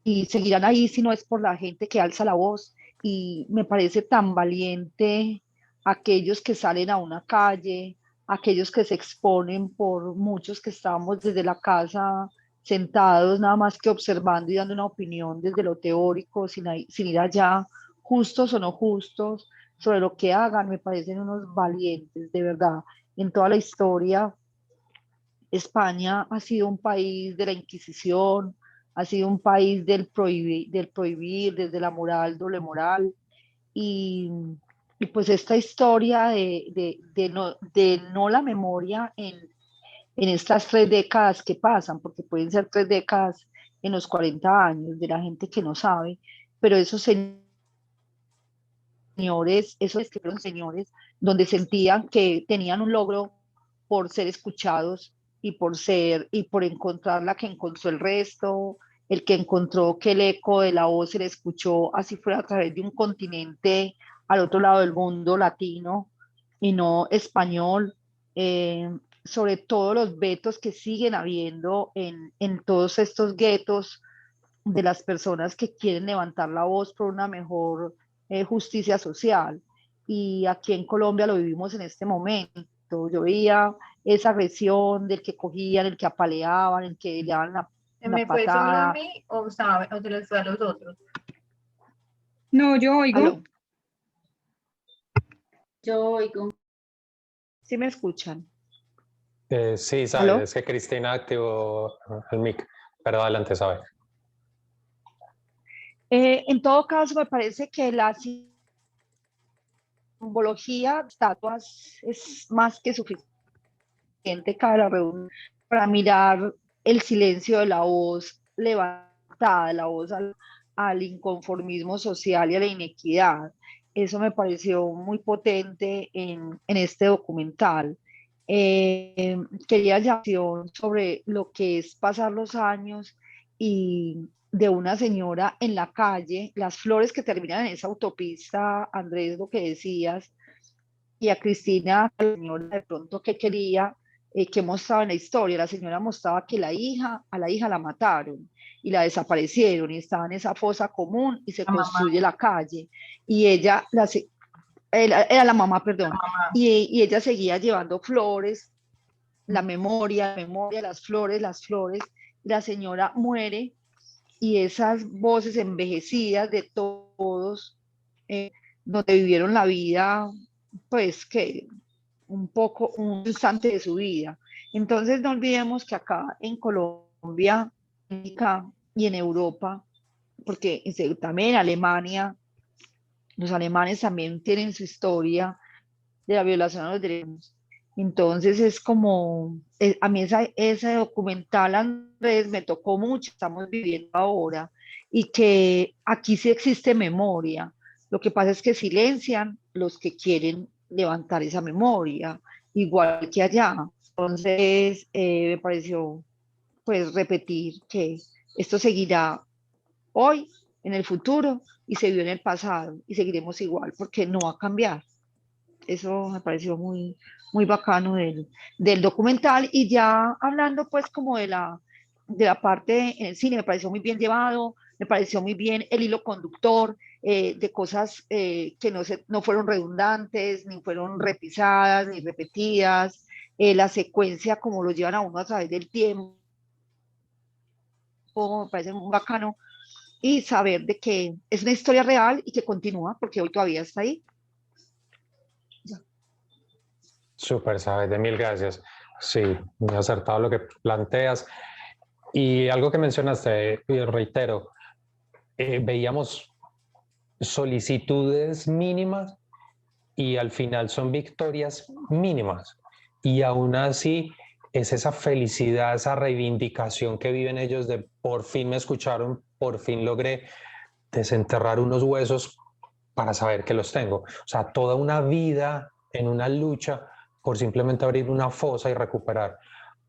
S5: y seguirán ahí si no es por la gente que alza la voz. Y me parece tan valiente aquellos que salen a una calle, aquellos que se exponen por muchos que estamos desde la casa sentados nada más que observando y dando una opinión desde lo teórico, sin ir allá, justos o no justos, sobre lo que hagan, me parecen unos valientes, de verdad. En toda la historia España ha sido un país de la Inquisición, ha sido un país del prohibir, desde la moral, doble moral, y, y pues esta historia de no la memoria en estas 3 décadas que pasan, porque pueden ser 3 décadas en los 40 años de la gente que no sabe, pero esos señores, esos que fueron señores, donde sentían que tenían un logro por ser escuchados y por encontrar la que encontró el resto, el que encontró que el eco de la voz se le escuchó, así fue a través de un continente al otro lado del mundo latino y no español. sobre todos los vetos que siguen habiendo en todos estos guetos de las personas que quieren levantar la voz por una mejor justicia social. Y aquí en Colombia lo vivimos en este momento. Yo veía esa agresión del que cogían, el que apaleaban, el que le daban
S6: ¿Se
S5: la
S6: me fue solo a
S5: patada.
S6: mí o sabe, o se les fue a los otros?
S7: No, yo oigo.
S5: ¿Aló?
S2: Yo oigo.
S5: ¿Sí me escuchan?
S1: Sí,
S5: ¿Aló?
S1: sabe, es que Cristina activó el mic, pero adelante, sabe.
S5: En todo caso, me parece que la simbología de estatuas es más que suficiente cada reunión para mirar el silencio de la voz levantada, la voz al inconformismo social y a la inequidad. Eso me pareció muy potente en este documental. Quería llamar la atención sobre lo que es pasar los años y de una señora en la calle, las flores que terminan en esa autopista, Andrés, lo que decías, y a Cristina, la señora de pronto que quería, que mostraba en la historia, la señora mostraba que a la hija la mataron y la desaparecieron y estaba en esa fosa común y se
S6: La mamá.
S5: construye la calle y ella, era la mamá, perdón,
S6: Mamá.
S5: y ella seguía llevando flores, la memoria, las flores, la señora muere y esas voces envejecidas de todos, donde vivieron la vida, pues que un poco, un instante de su vida. Entonces no olvidemos que acá en Colombia y en Europa, porque también en Alemania, los alemanes también tienen su historia de la violación a los derechos. Entonces es como, a mí ese documental, Andrés, me tocó mucho, estamos viviendo ahora, y que aquí sí existe memoria. Lo que pasa es que silencian los que quieren levantar esa memoria, igual que allá. Entonces me pareció pues repetir que esto seguirá hoy, en el futuro, y se vio en el pasado, y seguiremos igual, porque no va a cambiar. Eso me pareció muy, muy bacano del documental. Y ya hablando pues como de la parte en el cine, me pareció muy bien llevado, me pareció muy bien el hilo conductor de cosas que no fueron redundantes, ni fueron repisadas, ni repetidas, la secuencia como lo llevan a uno a través del tiempo, me parece muy bacano, y saber de que es una historia real y que continúa, porque hoy todavía está ahí.
S1: Súper, sabes, de mil gracias. Sí, muy acertado lo que planteas. Y algo que mencionaste, y reitero, veíamos solicitudes mínimas y al final son victorias mínimas. Y aún así es esa felicidad, esa reivindicación que viven ellos de por fin me escucharon, por fin logré desenterrar unos huesos para saber que los tengo. O sea, toda una vida en una lucha por simplemente abrir una fosa y recuperar.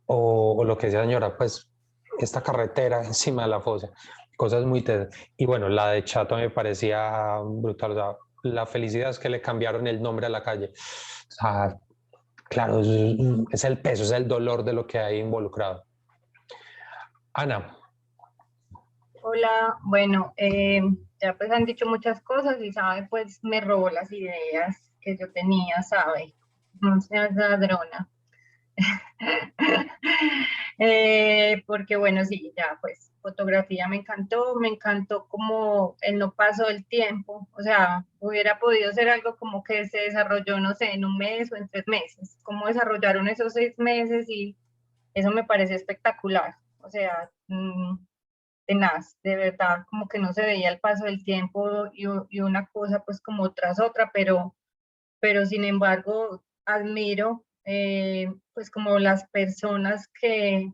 S1: O lo que decía señora, pues esta carretera encima de la fosa. Cosas muy tesas. Y bueno, la de Chato me parecía brutal. O sea, la felicidad es que le cambiaron el nombre a la calle. O sea, claro, es el peso, es el dolor de lo que hay involucrado. Ana.
S6: Hola, bueno, ya pues han dicho muchas cosas y sabe, pues me robó las ideas que yo tenía, sabe, no seas ladrona. Porque bueno, sí, ya pues fotografía me encantó como el no paso del tiempo, o sea, hubiera podido ser algo como que se desarrolló, no sé, en un mes o en 3 meses, cómo desarrollaron esos 6 meses y eso me parece espectacular, o sea, tenaz, de verdad, como que no se veía el paso del tiempo y una cosa pues como tras otra, pero sin embargo admiro pues como las personas que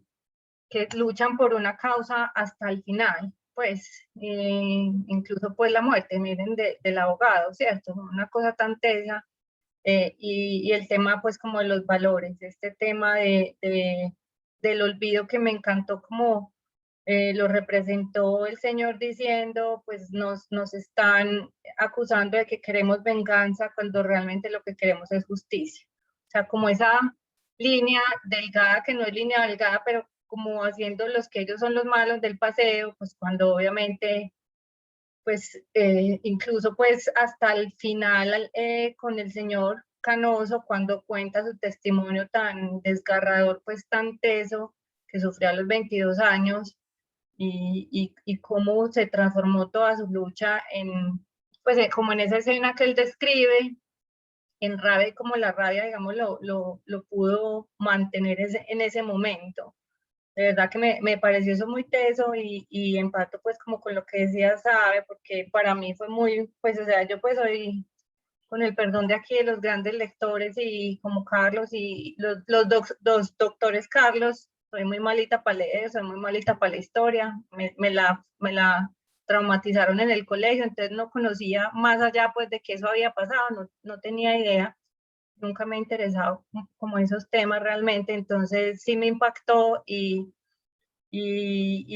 S6: luchan por una causa hasta el final, pues incluso pues la muerte, miren, del abogado, ¿cierto? Una cosa tan tesa y el tema pues como de los valores, este tema del olvido que me encantó como lo representó el señor diciendo, pues nos están acusando de que queremos venganza cuando realmente lo que queremos es justicia. O sea, como línea delgada, que no es línea delgada, pero como haciendo los que ellos son los malos del paseo, pues cuando obviamente, pues incluso pues hasta el final con el señor Canoso, cuando cuenta su testimonio tan desgarrador, pues tan teso, que sufrió a los 22 años, y cómo se transformó toda su lucha en, pues como en esa escena que él describe, en rabia, como la rabia, digamos, lo pudo mantener en ese momento. De verdad que me pareció eso muy teso y empato pues como con lo que decía Sabe, porque para mí fue muy, pues o sea, yo pues soy, con el perdón de aquí de los grandes lectores y como Carlos y los dos doctores Carlos, soy muy malita para leer, soy muy malita para la historia, me la traumatizaron en el colegio, entonces no conocía más allá pues de que eso había pasado, no tenía idea, nunca me ha interesado como esos temas realmente, entonces sí me impactó y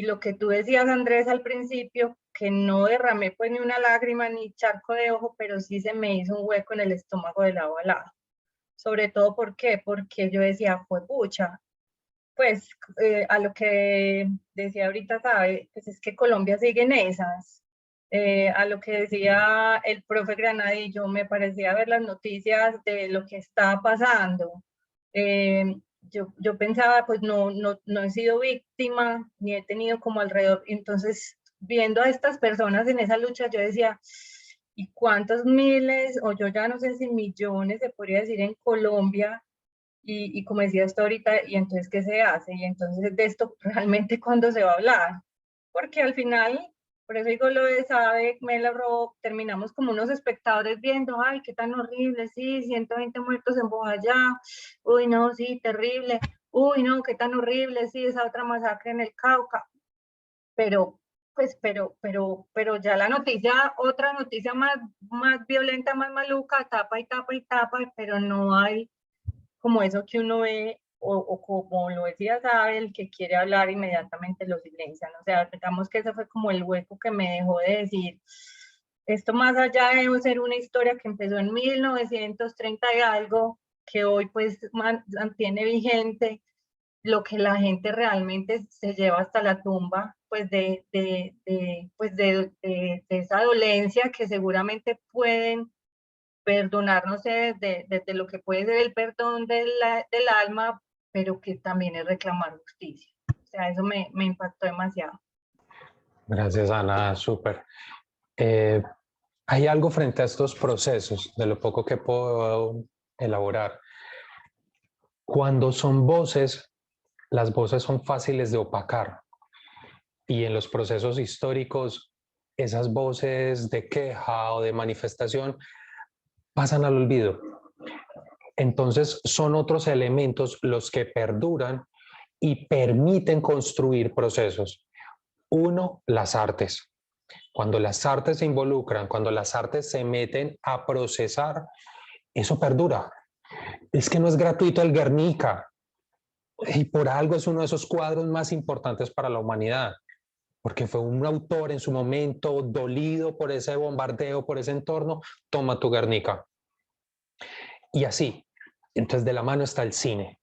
S6: lo que tú decías, Andrés, al principio, que no derramé pues ni una lágrima ni charco de ojo, pero sí se me hizo un hueco en el estómago de lado a lado. Sobre todo, ¿por qué? Porque yo decía, fue pucha, pues a lo que decía ahorita, ¿sabe? Pues es que Colombia sigue en esas. A lo que decía el profe Granadillo, me parecía ver las noticias de lo que está pasando. Yo pensaba, pues no he sido víctima, ni he tenido como alrededor, entonces viendo a estas personas en esa lucha, yo decía, ¿y cuántos miles, o yo ya no sé si millones, se podría decir, en Colombia? Y como decía esto ahorita, ¿y entonces qué se hace? Y entonces de esto realmente cuándo se va a hablar, porque al final, por eso digo lo de Sabe, me lo robó, terminamos como unos espectadores viendo, ay, qué tan horrible, sí, 120 muertos en Bojayá, uy, no, sí, terrible, uy, no, qué tan horrible, sí, esa otra masacre en el Cauca, pero, pues, pero ya la noticia, otra noticia más violenta, más maluca, tapa y tapa y tapa, pero no hay como eso que uno ve, o como lo decía Sabe, el que quiere hablar inmediatamente lo silencian. O sea, digamos que ese fue como el hueco que me dejó de decir, esto más allá de ser una historia que empezó en 1930 y algo, que hoy pues mantiene vigente, lo que la gente realmente se lleva hasta la tumba, pues de esa dolencia que seguramente pueden perdonar, no sé, desde lo que puede ser el perdón del alma, pero que también es reclamar justicia. O sea, eso me impactó demasiado.
S1: Gracias, Ana, súper. Hay algo frente a estos procesos, de lo poco que puedo elaborar. Cuando son voces, las voces son fáciles de opacar. Y en los procesos históricos, esas voces de queja o de manifestación pasan al olvido. Entonces son otros elementos los que perduran y permiten construir procesos. Uno, las artes. Cuando las artes se involucran, cuando las artes se meten a procesar, eso perdura. Es que no es gratuito el Guernica, y por algo es uno de esos cuadros más importantes para la humanidad, porque fue un autor en su momento dolido por ese bombardeo, por ese entorno, toma tu Guernica. Y así, entonces de la mano está el cine.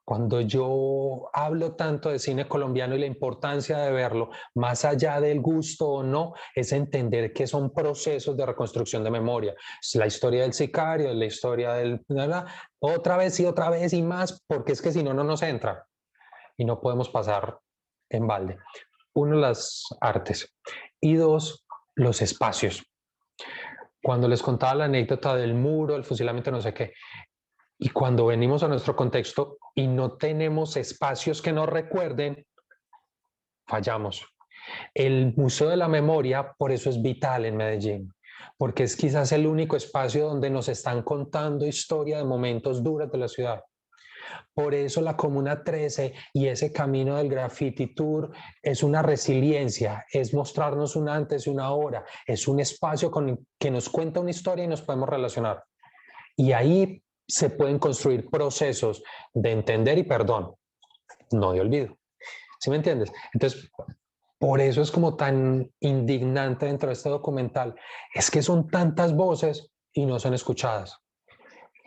S1: Cuando yo hablo tanto de cine colombiano y la importancia de verlo, más allá del gusto o no, es entender que son procesos de reconstrucción de memoria. Es la historia del sicario, es la historia del... otra vez y más, porque es que si no, no nos entra y no podemos pasar en balde. Uno, las artes, y dos, los espacios. Cuando les contaba la anécdota del muro, el fusilamiento, no sé qué, y cuando venimos a nuestro contexto y no tenemos espacios que nos recuerden, fallamos. El Museo de la Memoria, por eso es vital en Medellín, porque es quizás el único espacio donde nos están contando historia de momentos duros de la ciudad. Por eso la Comuna 13 y ese camino del Graffiti Tour es una resiliencia, es mostrarnos un antes y una ahora, es un espacio que nos cuenta una historia y nos podemos relacionar. Y ahí se pueden construir procesos de entender y perdón, no de olvido. ¿Sí me entiendes? Entonces, por eso es como tan indignante dentro de este documental. Es que son tantas voces y no son escuchadas.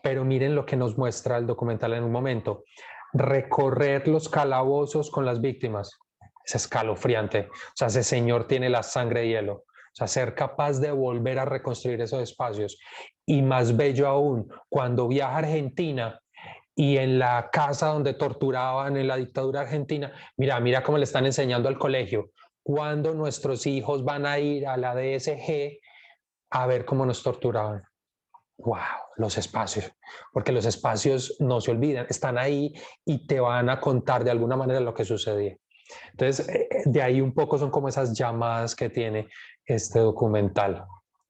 S1: pero miren lo que nos muestra el documental en un momento. Recorrer los calabozos con las víctimas es escalofriante. O sea, ese señor tiene la sangre de hielo. O sea, ser capaz de volver a reconstruir esos espacios. Y más bello aún, cuando viaja a Argentina y en la casa donde torturaban en la dictadura argentina, mira cómo le están enseñando al colegio. Cuando nuestros hijos van a ir a la DSG a ver cómo nos torturaban. ¡Wow! Los espacios, porque los espacios no se olvidan, están ahí y te van a contar de alguna manera lo que sucedía. Entonces, de ahí un poco son como esas llamadas que tiene este documental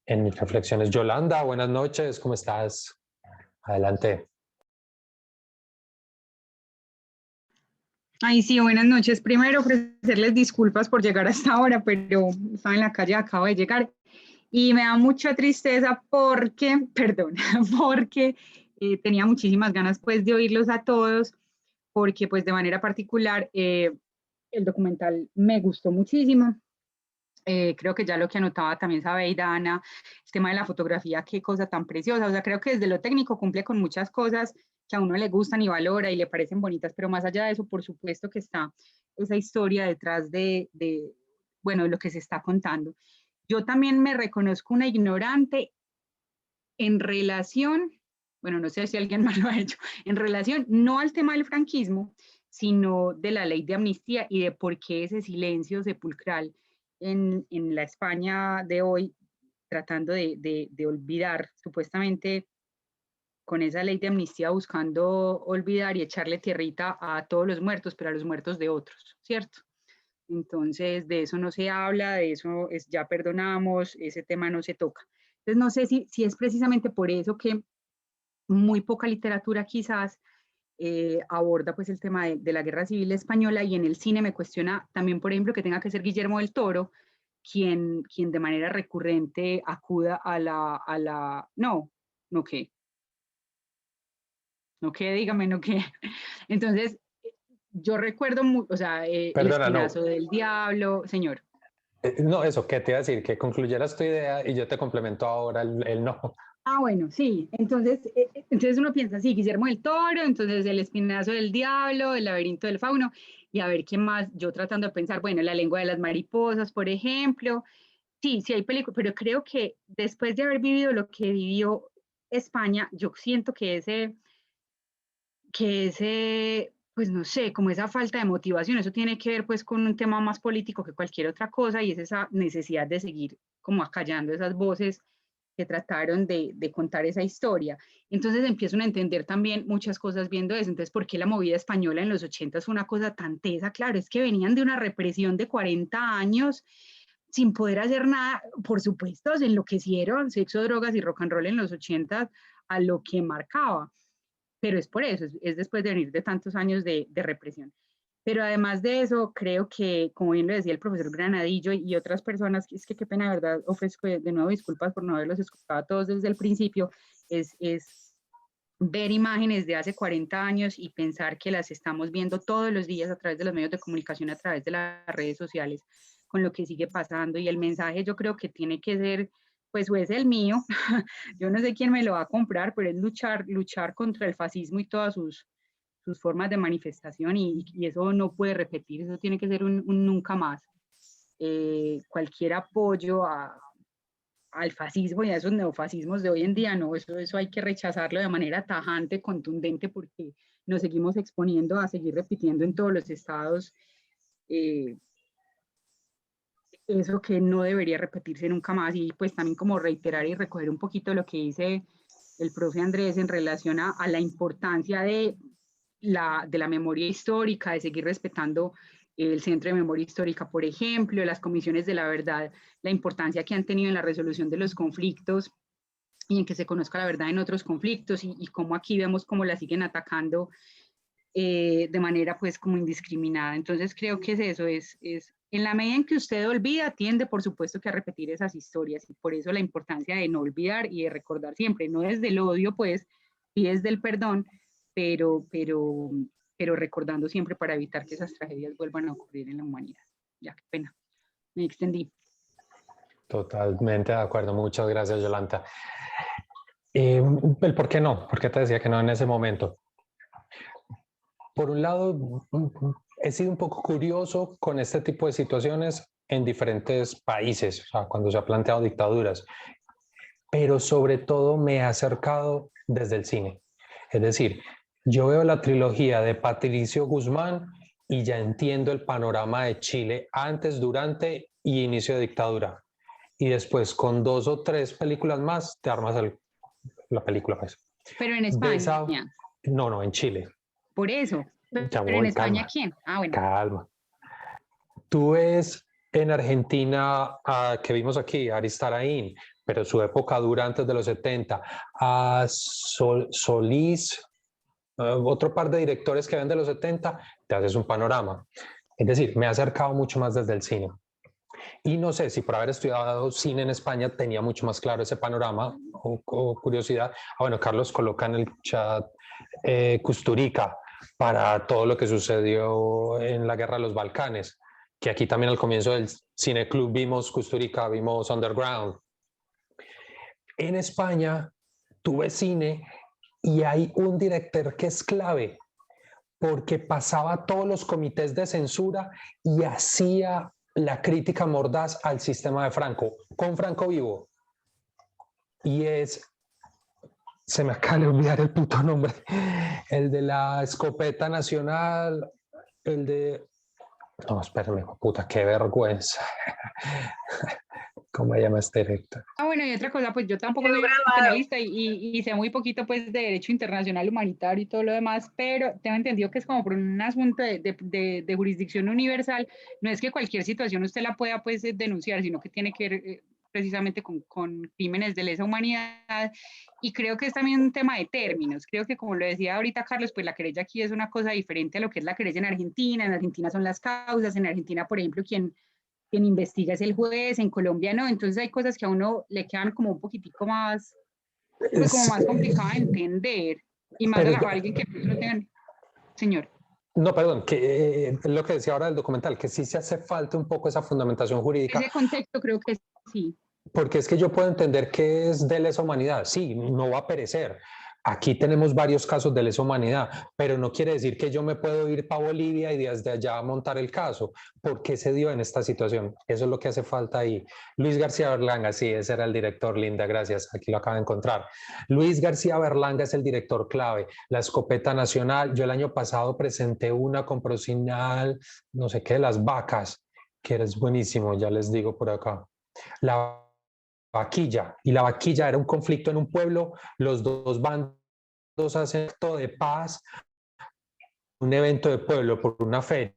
S1: en mis reflexiones. Yolanda, buenas noches, ¿cómo estás? Adelante.
S7: Ay, sí, buenas noches. Primero, ofrecerles disculpas por llegar hasta ahora, pero estaba en la calle, acabo de llegar. Y me da mucha tristeza porque, perdón, porque tenía muchísimas ganas pues de oírlos a todos, porque pues de manera particular el documental me gustó muchísimo. Creo que ya lo que anotaba también sabe Dana, el tema de la fotografía, qué cosa tan preciosa. O sea, creo que desde lo técnico cumple con muchas cosas que a uno le gustan y valora y le parecen bonitas, pero más allá de eso, por supuesto que está esa historia detrás bueno, de lo que se está contando. Yo también me reconozco una ignorante en relación, bueno, no sé si alguien más lo ha hecho, en relación no al tema del franquismo, sino de la ley de amnistía y de por qué ese silencio sepulcral en la España de hoy, tratando de olvidar, supuestamente con esa ley de amnistía buscando olvidar y echarle tierrita a todos los muertos, pero a los muertos de otros, ¿cierto? Entonces, de eso no se habla, de eso ya perdonamos, ese tema no se toca. Entonces, no sé si es precisamente por eso que muy poca literatura quizás aborda pues el tema de la Guerra Civil Española, y en el cine me cuestiona también, por ejemplo, que tenga que ser Guillermo del Toro quien de manera recurrente acuda no que, dígame, no que. Entonces, yo recuerdo, o sea, El
S1: Perdona,
S7: Espinazo
S1: no.
S7: del Diablo, señor.
S1: No, eso, ¿qué te iba a decir? Que concluyeras tu idea y yo te complemento ahora el no.
S7: Ah, bueno, sí. Entonces uno piensa, sí, Guillermo del Toro, entonces El Espinazo del Diablo, El Laberinto del Fauno, y a ver qué más, yo tratando de pensar, bueno, La Lengua de las Mariposas, por ejemplo. Sí, sí hay películas, pero creo que después de haber vivido lo que vivió España, yo siento pues no sé, como esa falta de motivación, eso tiene que ver pues con un tema más político que cualquier otra cosa, y es esa necesidad de seguir como acallando esas voces que trataron de contar esa historia. Entonces empiezo a entender también muchas cosas viendo eso. Entonces, ¿por qué la movida española en los 80 fue una cosa tan tesa? Claro, es que venían de una represión de 40 años sin poder hacer nada. Por supuesto, se enloquecieron, sexo, drogas y rock and roll en los 80 a lo que marcaba, pero es por eso, es después de venir de tantos años de represión. Pero además de eso, creo que, como bien lo decía el profesor Granadillo y otras personas, es que qué pena, de verdad, ofrezco de nuevo disculpas por no haberlos escuchado a todos desde el principio, es ver imágenes de hace 40 años y pensar que las estamos viendo todos los días a través de los medios de comunicación, a través de las redes sociales, con lo que sigue pasando. Y el mensaje yo creo que tiene que ser, pues o es el mío, yo no sé quién me lo va a comprar, pero es luchar contra el fascismo y todas sus formas de manifestación, y eso no puede repetir, eso tiene que ser un nunca más. Cualquier apoyo al fascismo y a esos neofascismos de hoy en día, no, eso hay que rechazarlo de manera tajante, contundente, porque nos seguimos exponiendo a seguir repitiendo en todos los estados eso que no debería repetirse nunca más. Y pues también como reiterar y recoger un poquito lo que dice el profe Andrés en relación a la importancia de la memoria histórica, de seguir respetando el Centro de Memoria Histórica, por ejemplo, las comisiones de la verdad, la importancia que han tenido en la resolución de los conflictos y en que se conozca la verdad en otros conflictos, y cómo aquí vemos cómo la siguen atacando de manera pues como indiscriminada. Entonces creo que es eso, es en la medida en que usted olvida, tiende por supuesto que a repetir esas historias, y por eso la importancia de no olvidar y de recordar siempre, no desde el odio pues, y desde el perdón, pero recordando siempre para evitar que esas tragedias vuelvan a ocurrir en la humanidad. Ya, qué pena, me extendí.
S1: Totalmente de acuerdo, muchas gracias, Yolanda. El por qué no, por qué te decía que no en ese momento. Por un lado, he sido un poco curioso con este tipo de situaciones en diferentes países, o sea, cuando se ha planteado dictaduras, pero sobre todo me he acercado desde el cine. Es decir, yo veo la trilogía de Patricio Guzmán y ya entiendo el panorama de Chile antes, durante y inicio de dictadura. Y después, con 2 o 3 películas más, te armas la película. Pues.
S7: Pero en España.
S1: No, en Chile.
S7: Por eso.
S1: Ya
S7: Pero en
S1: voy,
S7: España,
S1: calma,
S7: ¿quién? Ah, bueno.
S1: calma. Tú ves en Argentina, que vimos aquí, Aristarain, pero su época dura antes de los 70, a Solís, otro par de directores que ven de los 70, te haces un panorama. Es decir, me he acercado mucho más desde el cine. Y no sé si por haber estudiado cine en España tenía mucho más claro ese panorama o curiosidad. Bueno, Carlos coloca en el chat Kusturica para todo lo que sucedió en la guerra de los Balcanes, que aquí también al comienzo del Cine Club vimos Kusturica, vimos Underground. En España tuve cine y hay un director que es clave porque pasaba todos los comités de censura y hacía la crítica mordaz al sistema de Franco, con Franco vivo. Y se me acaba de olvidar el puto nombre, el de la escopeta nacional, el de... No, espérame, puta, qué vergüenza. ¿Cómo se llama este director?
S7: Bueno, y otra cosa, pues yo tampoco soy penalista y sé muy poquito pues de derecho internacional humanitario y todo lo demás, pero tengo entendido que es como por un asunto de jurisdicción universal, no es que cualquier situación usted la pueda pues denunciar, sino que tiene que ver precisamente con crímenes de lesa humanidad, y creo que es también un tema de términos. Creo que, como lo decía ahorita Carlos, pues la querella aquí es una cosa diferente a lo que es la querella en Argentina son las causas, en Argentina, por ejemplo, quien investiga es el juez, en Colombia no, entonces hay cosas que a uno le quedan como un poquitico más, pues como más complicado de entender, y más a alguien que no tenga... Señor.
S1: No, perdón, que lo que decía ahora del documental, que sí se hace falta un poco esa fundamentación jurídica.
S7: Ese contexto creo que sí.
S1: Porque es que yo puedo entender que es de lesa humanidad, sí, no va a perecer. Aquí tenemos varios casos de lesa humanidad, pero no quiere decir que yo me puedo ir para Bolivia y desde allá montar el caso. ¿Por qué se dio en esta situación? Eso es lo que hace falta ahí. Luis García Berlanga, sí, ese era el director, Linda, gracias, aquí lo acabo de encontrar. Luis García Berlanga es el director clave. La escopeta nacional, yo el año pasado presenté una con Procinal, no sé qué, Las Vacas, que es buenísimo, ya les digo por acá. La vaquilla, y la vaquilla era un conflicto en un pueblo, los dos bandos hacen acto de paz, un evento de pueblo por una feria,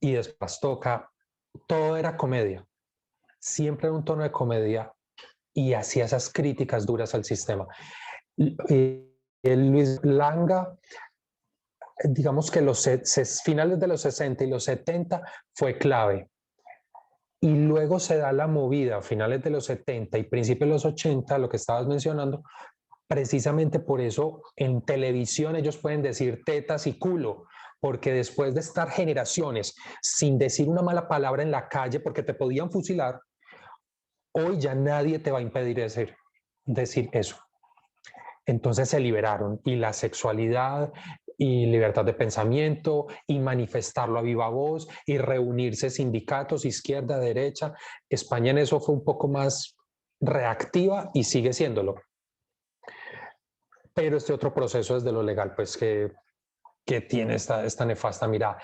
S1: y después toca, todo era comedia, siempre era un tono de comedia, y hacía esas críticas duras al sistema. Luis Langa, digamos que los finales de los 60 y los 70 fue clave. Y luego se da la movida a finales de los 70 y principios de los 80, lo que estabas mencionando, precisamente por eso en televisión ellos pueden decir tetas y culo, porque después de estar generaciones sin decir una mala palabra en la calle porque te podían fusilar, hoy ya nadie te va a impedir decir eso. Entonces se liberaron y la sexualidad y libertad de pensamiento y manifestarlo a viva voz y reunirse sindicatos, izquierda, derecha. España en eso fue un poco más reactiva y sigue siéndolo. Pero este otro proceso desde lo legal, pues que tiene esta nefasta mirada.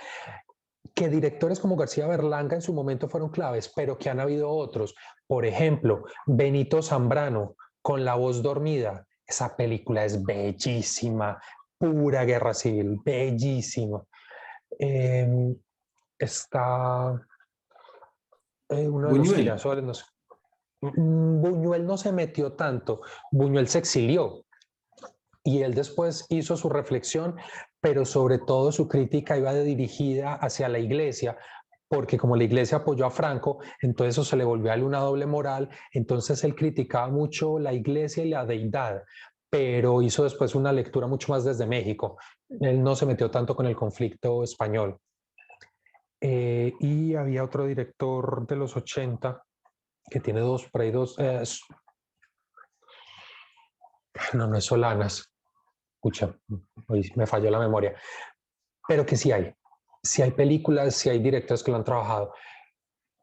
S1: Que directores como García Berlanga en su momento fueron claves, pero que han habido otros. Por ejemplo, Benito Zambrano con La voz dormida. Esa película es bellísima, pura guerra civil, bellísima. Está uno de los girasoles, no sé. Buñuel no se metió tanto, Buñuel se exilió y él después hizo su reflexión, pero sobre todo su crítica iba dirigida hacia la iglesia, porque como la iglesia apoyó a Franco, entonces eso se le volvió a él una doble moral, entonces él criticaba mucho la iglesia y la deidad, pero hizo después una lectura mucho más desde México. Él no se metió tanto con el conflicto español. Y había otro director de los 80 que tiene por ahí dos. no, no es Solanas. Escucha, hoy me falló la memoria. Pero que sí hay películas, sí hay directores que lo han trabajado.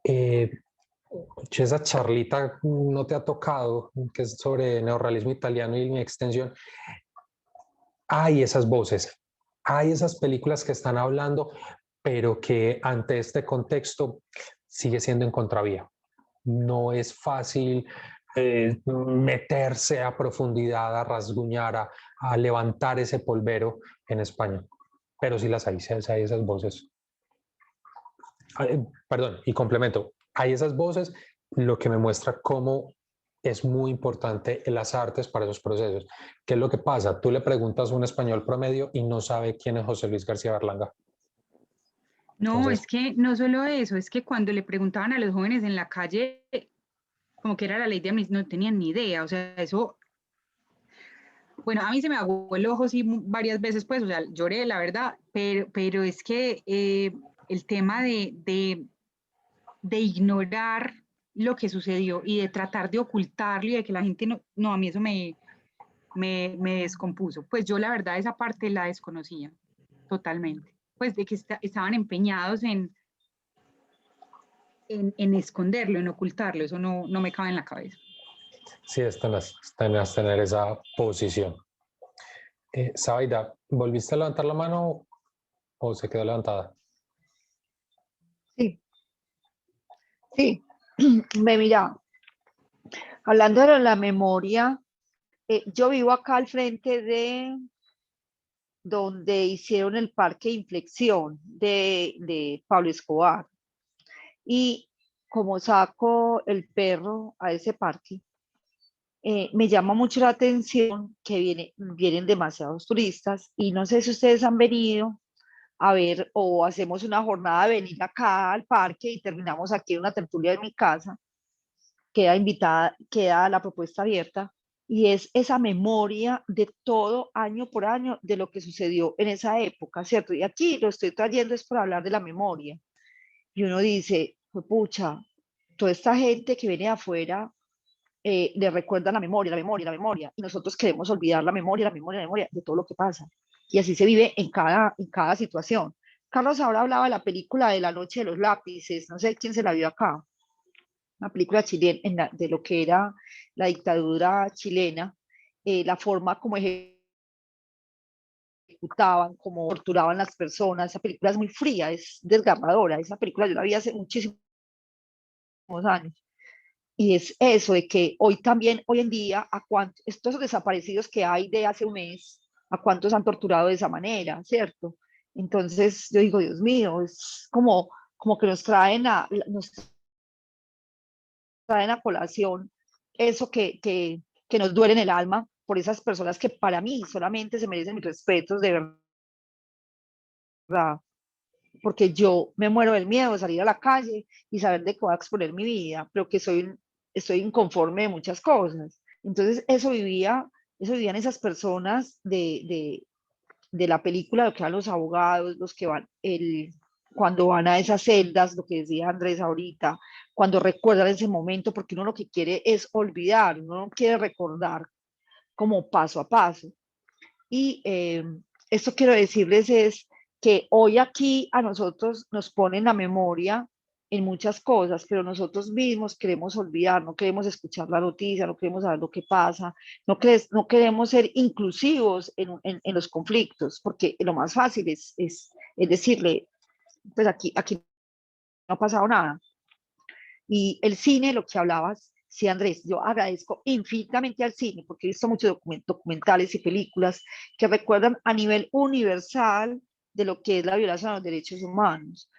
S1: Esa charlita no te ha tocado, que es sobre neorrealismo italiano y mi extensión. Hay esas voces, hay esas películas que están hablando, pero que ante este contexto sigue siendo en contravía. No es fácil meterse a profundidad, a rasguñar, a levantar ese polvero en España. Pero sí las hay, sí hay esas voces. Perdón, y complemento, hay esas voces, lo que me muestra cómo es muy importante en las artes para esos procesos. ¿Qué es lo que pasa? Tú le preguntas a un español promedio y no sabe quién es José Luis García Berlanga.
S7: No,
S1: Entonces,
S7: es que no solo eso, es que cuando le preguntaban a los jóvenes en la calle, como que era la ley de amnistía, no tenían ni idea, o sea, eso, bueno, a mí se me aguó el ojo sí varias veces, pues, o sea, lloré, la verdad, pero es que el tema de ignorar lo que sucedió y de tratar de ocultarlo y de que la gente no, a mí eso me descompuso. Pues yo la verdad esa parte la desconocía totalmente, pues de que estaban empeñados en esconderlo, en ocultarlo, eso no me cabe en la cabeza.
S1: sí, es tener esa posición. Zaida, ¿volviste a levantar la mano o se quedó levantada?
S5: Sí, sí. Mira, hablando de la memoria, yo vivo acá al frente de donde hicieron el parque de inflexión de Pablo Escobar. Y como saco el perro a ese parque, me llama mucho la atención que vienen demasiados turistas y no sé si ustedes han venido a ver o hacemos una jornada de venir acá al parque y terminamos aquí en una tertulia en mi casa, queda la propuesta abierta y es esa memoria de todo año por año de lo que sucedió en esa época, ¿cierto? Y aquí lo estoy trayendo es por hablar de la memoria. Y uno dice, pues, pucha, toda esta gente que viene de afuera le recuerda la memoria, la memoria, la memoria, y nosotros queremos olvidar la memoria, la memoria, la memoria de todo lo que pasa. Y así se vive en cada situación. Carlos ahora hablaba de la película de La Noche de los Lápices, no sé quién se la vio acá, una película chilena de lo que era la dictadura chilena, la forma como ejecutaban, como torturaban las personas. Esa película es muy fría, es desgarradora. Esa película yo la vi hace muchísimos años. Y es eso de que hoy también, hoy en día, estos desaparecidos que hay de hace un mes, a cuántos han torturado de esa manera, ¿cierto? Entonces yo digo, Dios mío, es como que nos traen a colación eso que nos duele en el alma por esas personas que para mí solamente se merecen mis respetos, de verdad, porque yo me muero del miedo de salir a la calle y saber de que voy a exponer mi vida, pero que estoy inconforme de muchas cosas. Entonces eso vivían esas personas de la película, lo que van los abogados, los que van, cuando van a esas celdas, lo que decía Andrés ahorita, cuando recuerdan ese momento, porque uno lo que quiere es olvidar, uno no quiere recordar como paso a paso. Y esto quiero decirles es que hoy aquí a nosotros nos ponen la memoria en muchas cosas, pero nosotros mismos queremos olvidar, no queremos escuchar la noticia, no queremos saber lo que pasa, no queremos ser inclusivos en los conflictos, porque lo más fácil es decirle, pues aquí no ha pasado nada. Y el cine, lo que hablabas, sí, Andrés, yo agradezco infinitamente al cine porque he visto muchos documentales y películas que recuerdan a nivel universal de lo que es la violación a los derechos humanos.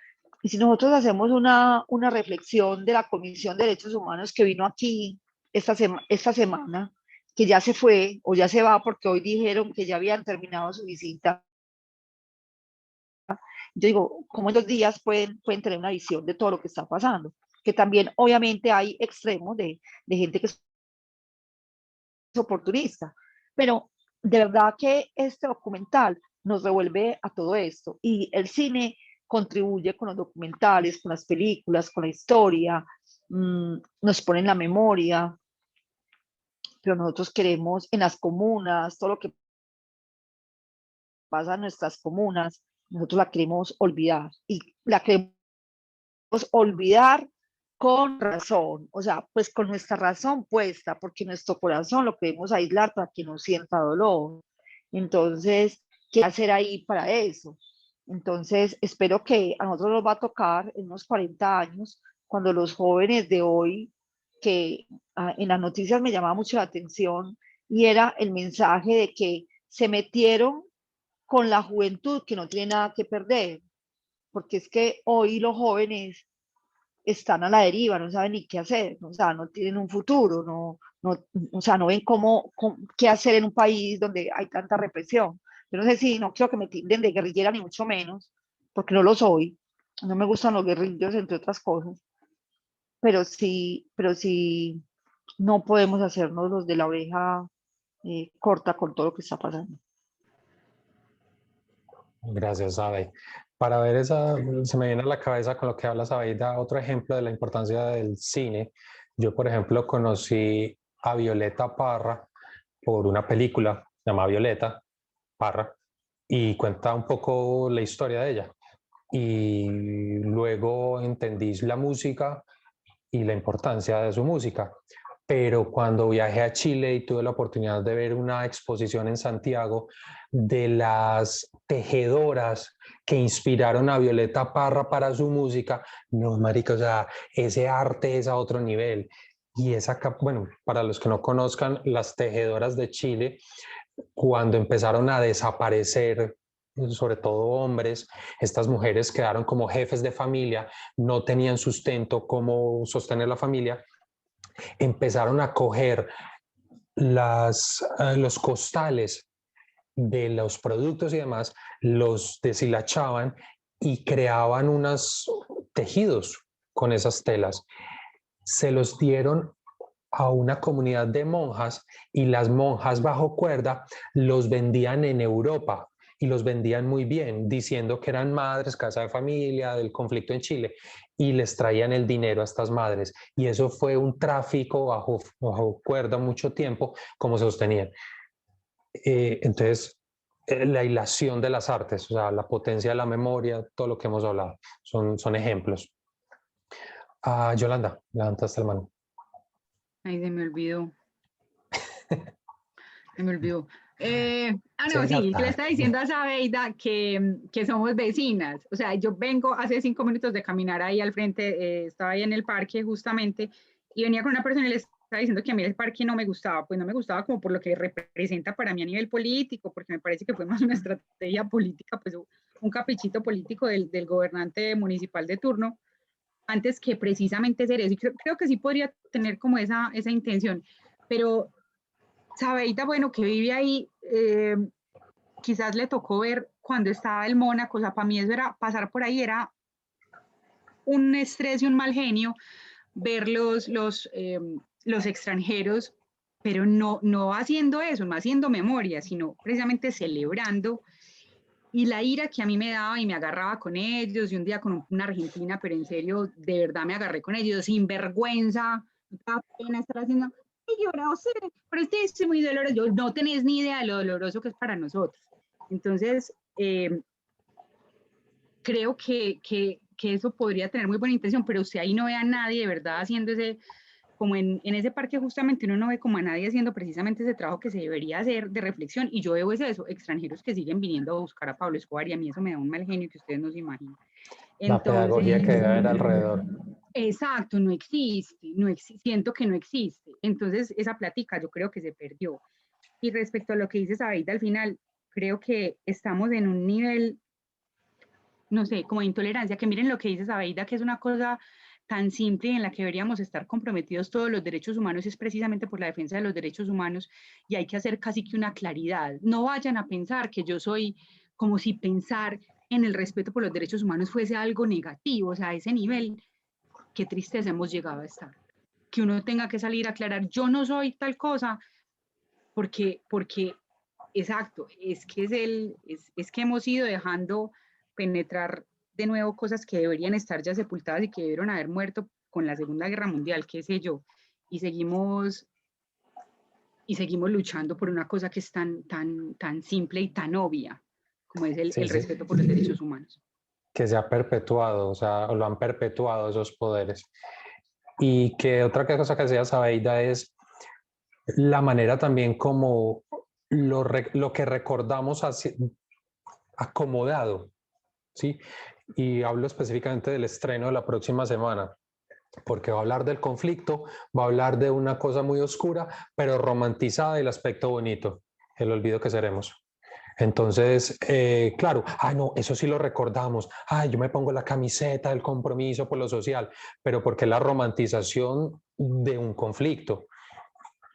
S5: Y si nosotros hacemos una reflexión de la Comisión de Derechos Humanos que vino aquí esta semana, que ya se fue o ya se va porque hoy dijeron que ya habían terminado su visita, yo digo, ¿cómo en 2 días pueden tener una visión de todo lo que está pasando? Que también obviamente hay extremos de gente que es oportunista, pero de verdad que este documental nos revuelve a todo esto y el cine contribuye con los documentales, con las películas, con la historia, nos pone en la memoria pero nosotros queremos en las comunas, todo lo que pasa en nuestras comunas, nosotros la queremos olvidar y la queremos olvidar con razón, o sea, pues con nuestra razón puesta, porque nuestro corazón lo queremos aislar para que no sienta dolor. Entonces, ¿qué hacer ahí para eso? Entonces, espero que a nosotros nos va a tocar en unos 40 años, cuando los jóvenes de hoy, que en las noticias me llamaba mucho la atención, y era el mensaje de que se metieron con la juventud que no tiene nada que perder, porque es que hoy los jóvenes están a la deriva, no saben ni qué hacer, o sea, no tienen un futuro, o sea, no ven qué hacer en un país donde hay tanta represión. Yo no sé si, no quiero que me tilden de guerrillera ni mucho menos, porque no lo soy, no me gustan los guerrillos, entre otras cosas, pero sí, no podemos hacernos los de la oreja corta con todo lo que está pasando.
S1: Gracias, Abe. Para ver esa, se me viene a la cabeza con lo que hablas, Abeida, otro ejemplo de la importancia del cine. Yo, por ejemplo, conocí a Violeta Parra por una película llamada Violeta Parra y cuenta un poco la historia de ella. Y luego entendí la música y la importancia de su música. Pero cuando viajé a Chile y tuve la oportunidad de ver una exposición en Santiago de las tejedoras que inspiraron a Violeta Parra para su música, no, marica, o sea, ese arte es a otro nivel. Y esa, bueno, para los que no conozcan, las tejedoras de Chile, cuando empezaron a desaparecer, sobre todo hombres, estas mujeres quedaron como jefes de familia, no tenían sustento, cómo sostener la familia, empezaron a coger los costales de los productos y demás, los deshilachaban y creaban unos tejidos con esas telas. Se los dieron a una comunidad de monjas y las monjas bajo cuerda los vendían en Europa y los vendían muy bien, diciendo que eran madres, casa de familia, del conflicto en Chile, y les traían el dinero a estas madres. Y eso fue un tráfico bajo cuerda mucho tiempo, como se sostenían. Entonces, la hilación de las artes, o sea, la potencia de la memoria, todo lo que hemos hablado, son ejemplos. Yolanda, levantaste la mano.
S7: Ay, se me olvidó. Se me olvidó. No, sí, que le está diciendo a Sabeida que somos vecinas. O sea, yo vengo hace 5 minutos de caminar ahí al frente, estaba ahí en el parque justamente, y venía con una persona y le estaba diciendo que a mí el parque no me gustaba. Pues no me gustaba como por lo que representa para mí a nivel político, porque me parece que fue más una estrategia política, pues un caprichito político del gobernante municipal de turno, antes que precisamente ser eso. Y creo que sí podría tener como esa intención, pero Sabeida, bueno, que vive ahí, quizás le tocó ver cuando estaba el Mónaco, o sea, para mí eso era, pasar por ahí era un estrés y un mal genio, ver los extranjeros, pero no haciendo eso, no haciendo memoria, sino precisamente celebrando. Y la ira que a mí me daba y me agarraba con ellos, y un día con una argentina, pero en serio, de verdad me agarré con ellos, sin vergüenza, no estaba pena estar haciendo, y llorado, sí, pero es muy doloroso, yo no tenés ni idea de lo doloroso que es para nosotros. Entonces, creo que eso podría tener muy buena intención, pero usted ahí no ve a nadie de verdad haciendo ese, como en ese parque justamente uno no ve como a nadie haciendo precisamente ese trabajo que se debería hacer de reflexión, y yo veo eso, extranjeros que siguen viniendo a buscar a Pablo Escobar, y a mí eso me da un mal genio que ustedes no se imaginan.
S1: La pedagogía que debe haber alrededor.
S7: Exacto, no existe, siento que no existe. Entonces, esa plática yo creo que se perdió. Y respecto a lo que dices Sabeida al final, creo que estamos en un nivel, no sé, como de intolerancia, que miren lo que dice Sabeida, que es una cosa tan simple en la que deberíamos estar comprometidos todos los derechos humanos, es precisamente por la defensa de los derechos humanos, y hay que hacer casi que una claridad. No vayan a pensar que yo soy como si pensar en el respeto por los derechos humanos fuese algo negativo, o sea, a ese nivel, qué tristeza hemos llegado a estar. Que uno tenga que salir a aclarar, yo no soy tal cosa, porque exacto, es que hemos ido dejando penetrar de nuevo cosas que deberían estar ya sepultadas y que debieron haber muerto con la Segunda Guerra Mundial, qué sé yo, y seguimos y seguimos luchando por una cosa que es tan simple y tan obvia, como es el
S1: Sí.
S7: respeto por los derechos humanos.
S1: Que se ha perpetuado, o sea, lo han perpetuado esos poderes. Y que otra cosa que decía Sabeida es la manera también como lo que recordamos acomodado, ¿sí? Y hablo específicamente del estreno de la próxima semana, porque va a hablar del conflicto, va a hablar de una cosa muy oscura, pero romantizada y el aspecto bonito, el olvido que seremos. Entonces, claro, no, eso sí lo recordamos, yo me pongo la camiseta del compromiso por lo social, pero porque la romantización de un conflicto,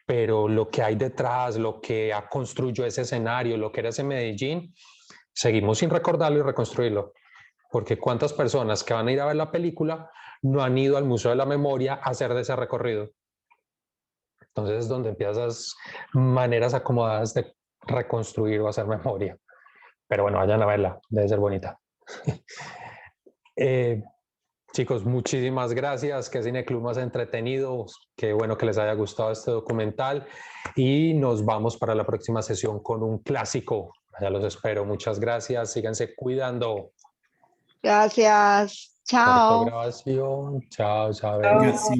S1: pero lo que hay detrás, lo que construyó ese escenario, lo que era ese Medellín, seguimos sin recordarlo y reconstruirlo, porque cuántas personas que van a ir a ver la película no han ido al Museo de la Memoria a hacer de ese recorrido. Entonces es donde empiezas maneras acomodadas de reconstruir o hacer memoria. Pero bueno, vayan a verla, debe ser bonita. Chicos, muchísimas gracias. Qué cineclub más entretenido. Qué bueno que les haya gustado este documental. Y nos vamos para la próxima sesión con un clásico. Allá los espero. Muchas gracias. Síganse cuidando.
S5: Gracias.
S1: Corto
S5: Chao.
S1: grabación. Chao, chao.
S6: Chao.
S3: Gracias.